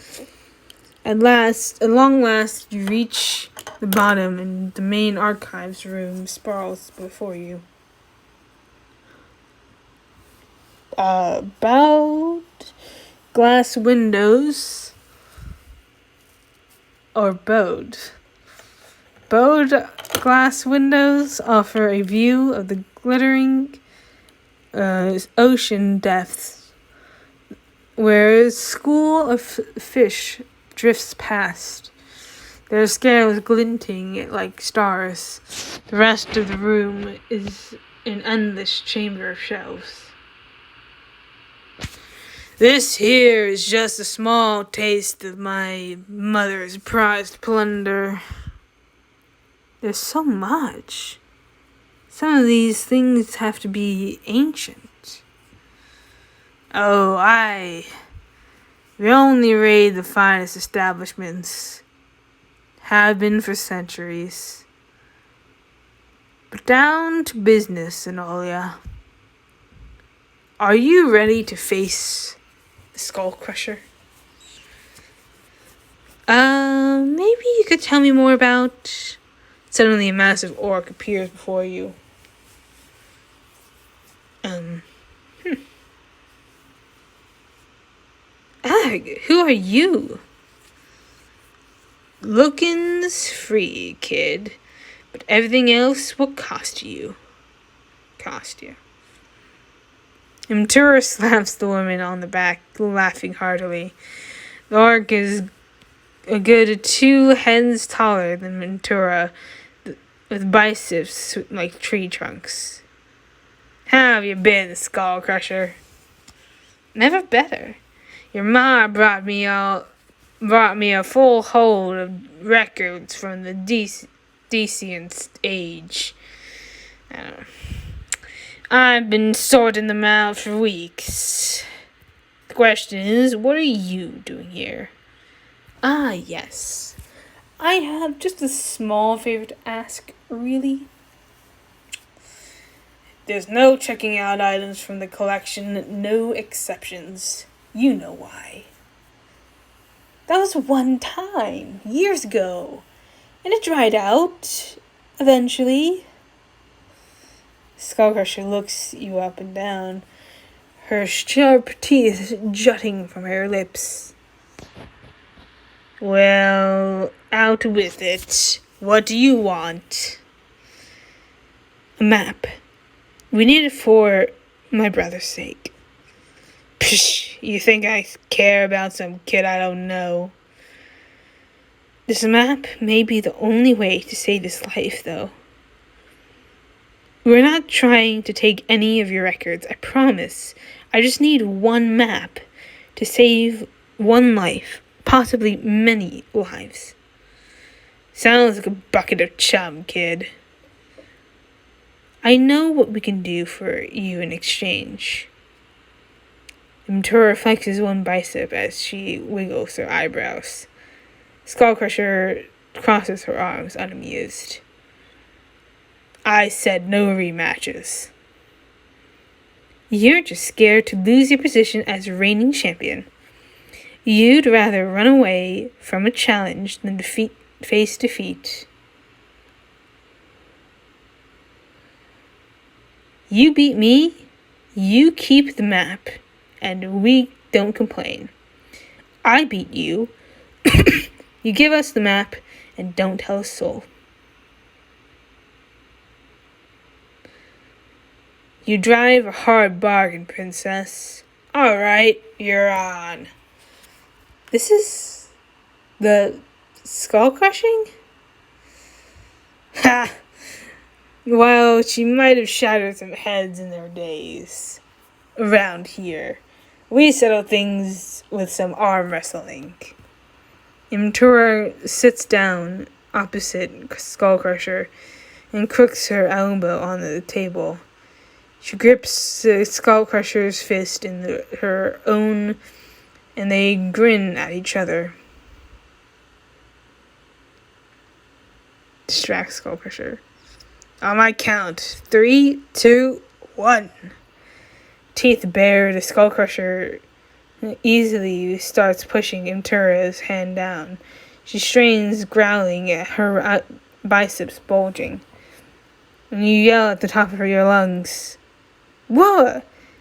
At long last, you reach the bottom, and the main archives room sprawls before you. About glass windows, or bowed, bowed glass windows offer a view of the glittering ocean depths, where a school of fish drifts past, their scales glinting like stars. The rest of the room is an endless chamber of shelves. This here is just a small taste of my mother's prized plunder. There's so much. Some of these things have to be ancient. Oh, we only raid the finest establishments. Have been for centuries. But down to business, Zenolia. Are you ready to face the Skull Crusher? Maybe you could tell me more about... Suddenly a massive orc appears before you. Ag, who are you? Looking's free, kid. But everything else will cost you. Imtura slaps the woman on the back, laughing heartily. The orc is a good 2 heads taller than Imtura, with biceps like tree trunks. How have you been, Skull Crusher? Never better. Your ma brought me a full hold of records from the decent age. I've been sorting them out for weeks. The question is, what are you doing here? Ah, yes. I have just a small favor to ask, really. There's no checking out items from the collection, no exceptions. You know why. That was one time, years ago, and it dried out, eventually. Skullcrusher looks you up and down, her sharp teeth jutting from her lips. Well, out with it. What do you want? A map. We need it for my brother's sake. Psh, you think I care about some kid I don't know? This map may be the only way to save his life, though. We're not trying to take any of your records, I promise. I just need one map to save one life, possibly many lives. Sounds like a bucket of chum, kid. I know what we can do for you in exchange. Imtura flexes one bicep as she wiggles her eyebrows. Skullcrusher crosses her arms, unamused. I said no rematches. You're just scared to lose your position as reigning champion. You'd rather run away from a challenge than face defeat. You beat me, you keep the map, and we don't complain. I beat you, you give us the map, and don't tell a soul. You drive a hard bargain, princess. All right, you're on. This is the skull crushing? Ha! Well, she might have shattered some heads in their days. Around here, we settle things with some arm wrestling. Imtura sits down opposite Skullcrusher and crooks her elbow on the table. She grips the Skullcrusher's fist in her own, and they grin at each other. Distract Skullcrusher. On my count, 3, 2, 1. Teeth bared, the Skullcrusher easily starts pushing Imtura's hand down. She strains, growling at her biceps bulging. And you yell at the top of your lungs. Whoa!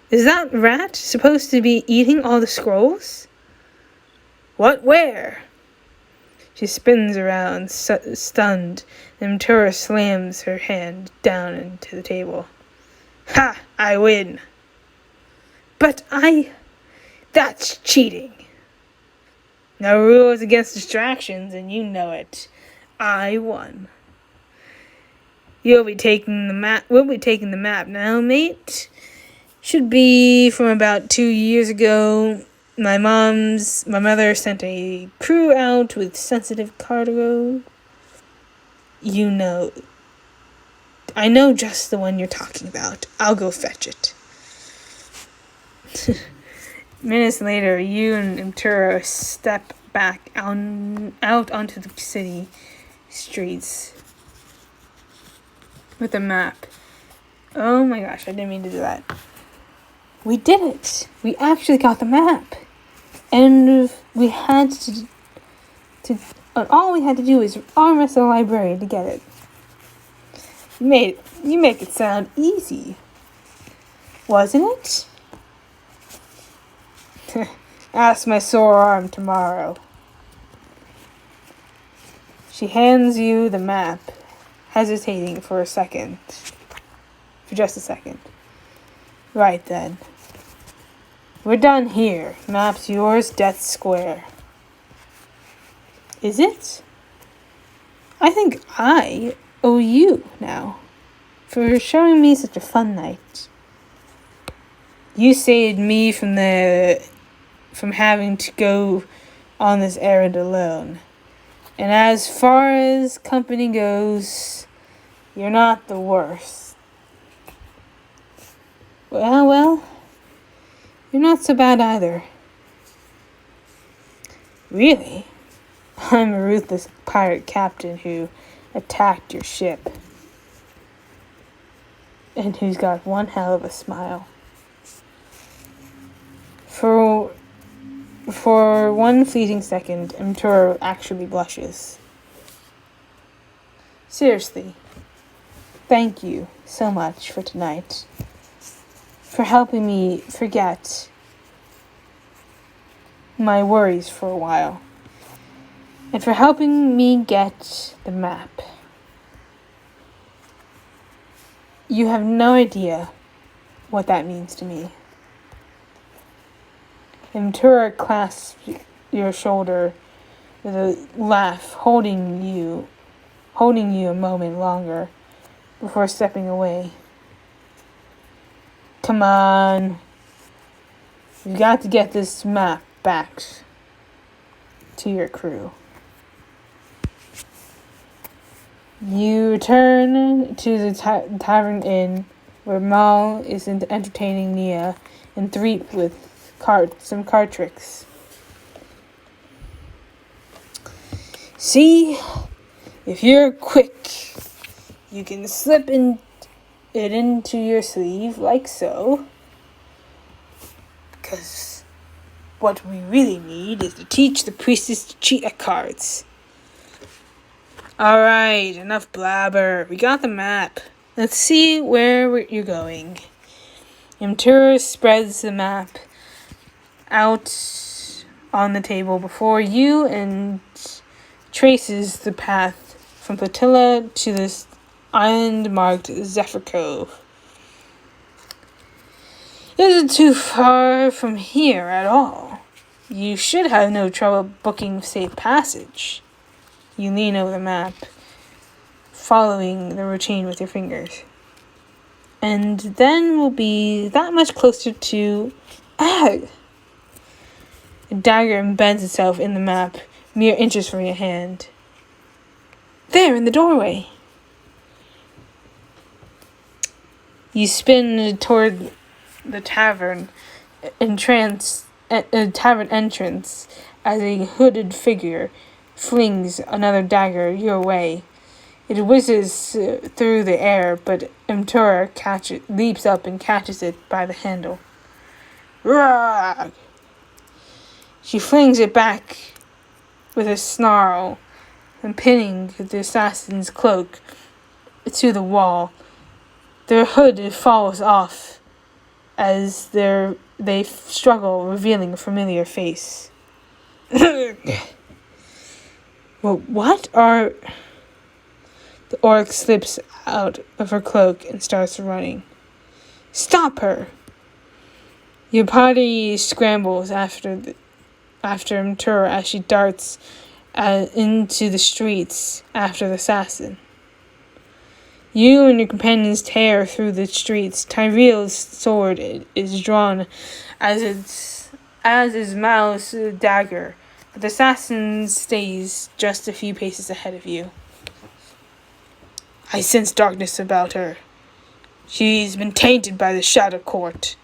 Is that rat supposed to be eating all the scrolls? What? Where? She spins around, stunned. Then Tura slams her hand down into the table. Ha! I win! But that's cheating! No rules against distractions, and you know it. I won. We'll be taking the map now, mate. Should be from about 2 years ago. My mother sent a crew out with sensitive cargo. I know just the one you're talking about. I'll go fetch it. Minutes later, you and Imtura step back out onto the city streets with a map. Oh my gosh, I didn't mean to do that. We did it! We actually got the map! And we had to all we had to do is arm us a librarian to get it. You make it sound easy. Wasn't it? Ask my sore arm tomorrow. She hands you the map, hesitating for just a second. Right then. We're done here. Map's yours, death's square. Is it? I think I owe you now for showing me such a fun night. You saved me from having to go on this errand alone. And as far as company goes, you're not the worst. Well, you're not so bad either. Really? I'm a ruthless pirate captain who attacked your ship. And who's got one hell of a smile. For one fleeting second, Imtura actually blushes. Seriously, thank you so much for tonight. For helping me forget my worries for a while. And for helping me get the map. You have no idea what that means to me. Imtura clasps your shoulder with a laugh, holding you a moment longer before stepping away. Come on. You've got to get this map back to your crew. You return to the tavern inn where Mal is entertaining Nia and Threep with some card tricks. See, if you're quick, you can slip it into your sleeve like so. Because what we really need is to teach the priestess to cheat at cards. Alright, enough blabber. We got the map. Let's see where you're going. Imtura spreads the map out on the table before you and traces the path from Flotilla to this island marked Zephyr Cove. It isn't too far from here at all. You should have no trouble booking safe passage. You lean over the map, following the routine with your fingers. And then we'll be that much closer to Ag. A dagger embeds itself in the map, mere inches from your hand. There, in the doorway. You spin toward the tavern entrance as a hooded figure flings another dagger your way. It whizzes through the air, but Imtura leaps up and catches it by the handle. Roar! She flings it back with a snarl, and pinning the assassin's cloak to the wall. Their hood falls off as they struggle, revealing a familiar face. Well, what are... The orc slips out of her cloak and starts running. Stop her! Your party scrambles after Mtura as she darts into the streets after the assassin. You and your companions tear through the streets. Tyreel's sword is drawn, as is Mal's dagger. But the assassin stays just a few paces ahead of you. I sense darkness about her. She's been tainted by the Shadow Court.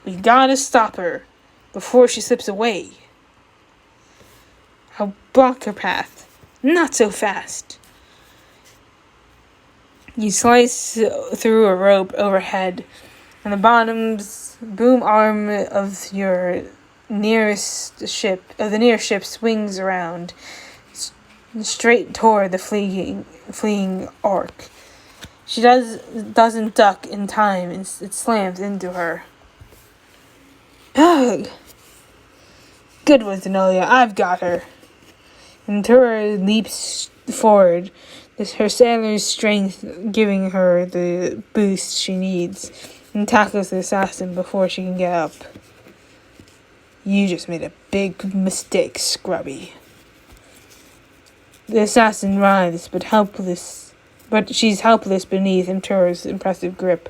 We gotta stop her before she slips away. I'll block her path. Not so fast. You slice through a rope overhead, and the bottom's boom arm of your nearest ship swings around, straight toward the fleeing orc. She doesn't duck in time, and it slams into her. Ugh! Good one, Zenolia. I've got her. And Mtura leaps forward, her sailor's strength giving her the boost she needs, and tackles the assassin before she can get up. You just made a big mistake, Scrubby. The assassin writhes, but she's helpless beneath Mtura's impressive grip.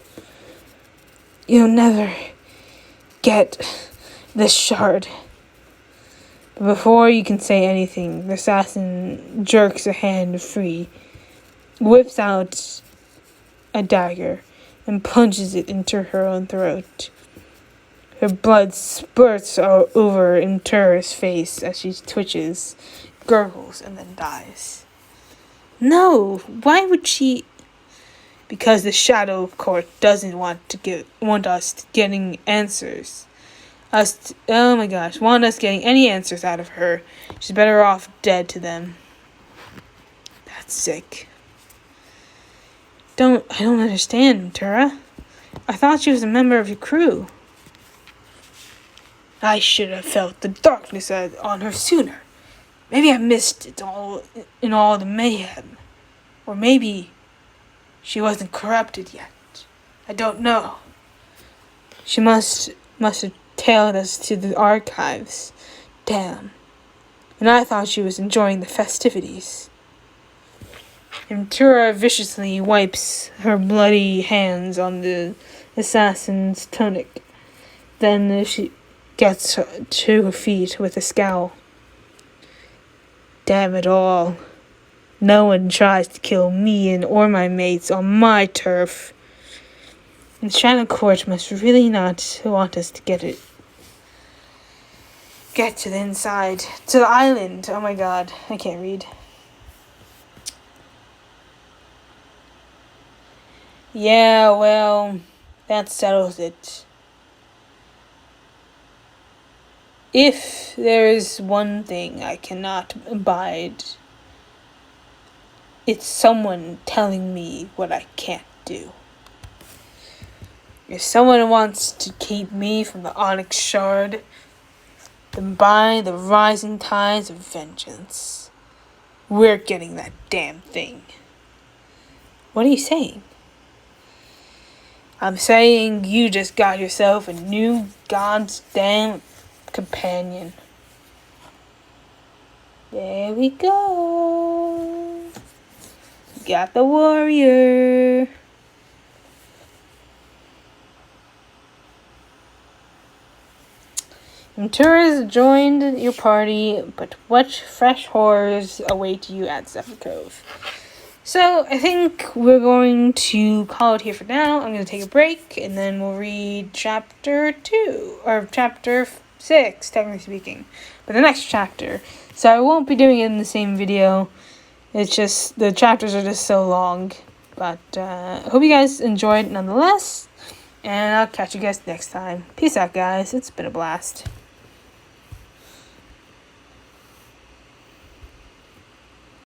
You'll never get this shard. But before you can say anything, the assassin jerks a hand free, whips out a dagger, and plunges it into her own throat. Her blood spurts over Mtura's face as she twitches, gurgles, and then dies. No! Why would she? Because the Shadow Court doesn't want us getting answers. Want us getting any answers out of her. She's better off dead to them. That's sick. I don't understand, Mtura. I thought she was a member of your crew. I should have felt the darkness on her sooner. Maybe I missed it all in all the mayhem. Or maybe she wasn't corrupted yet. I don't know. She must have tailed us to the archives. Damn. And I thought she was enjoying the festivities. And Mtura viciously wipes her bloody hands on the assassin's tunic. Then she gets to her feet with a scowl. Damn it all. No one tries to kill me or my mates on my turf. And the Shadow Court must really not want us to get to the inside. To the island. Oh my god. I can't read. Yeah, well, that settles it. If there is one thing I cannot abide, it's someone telling me what I can't do. If someone wants to keep me from the Onyx Shard, then by the rising tides of vengeance, we're getting that damn thing. What are you saying? I'm saying you just got yourself a new goddamn companion. There we go. Got the warrior. Mtura's joined your party, but what fresh horrors await you at Zephyr Cove? So, I think we're going to call it here for now. I'm going to take a break, and then we'll read chapter 2, or chapter 6, technically speaking, but the next chapter. So, I won't be doing it in the same video. It's just, the chapters are just so long. But, I hope you guys enjoyed nonetheless, and I'll catch you guys next time. Peace out, guys. It's been a blast.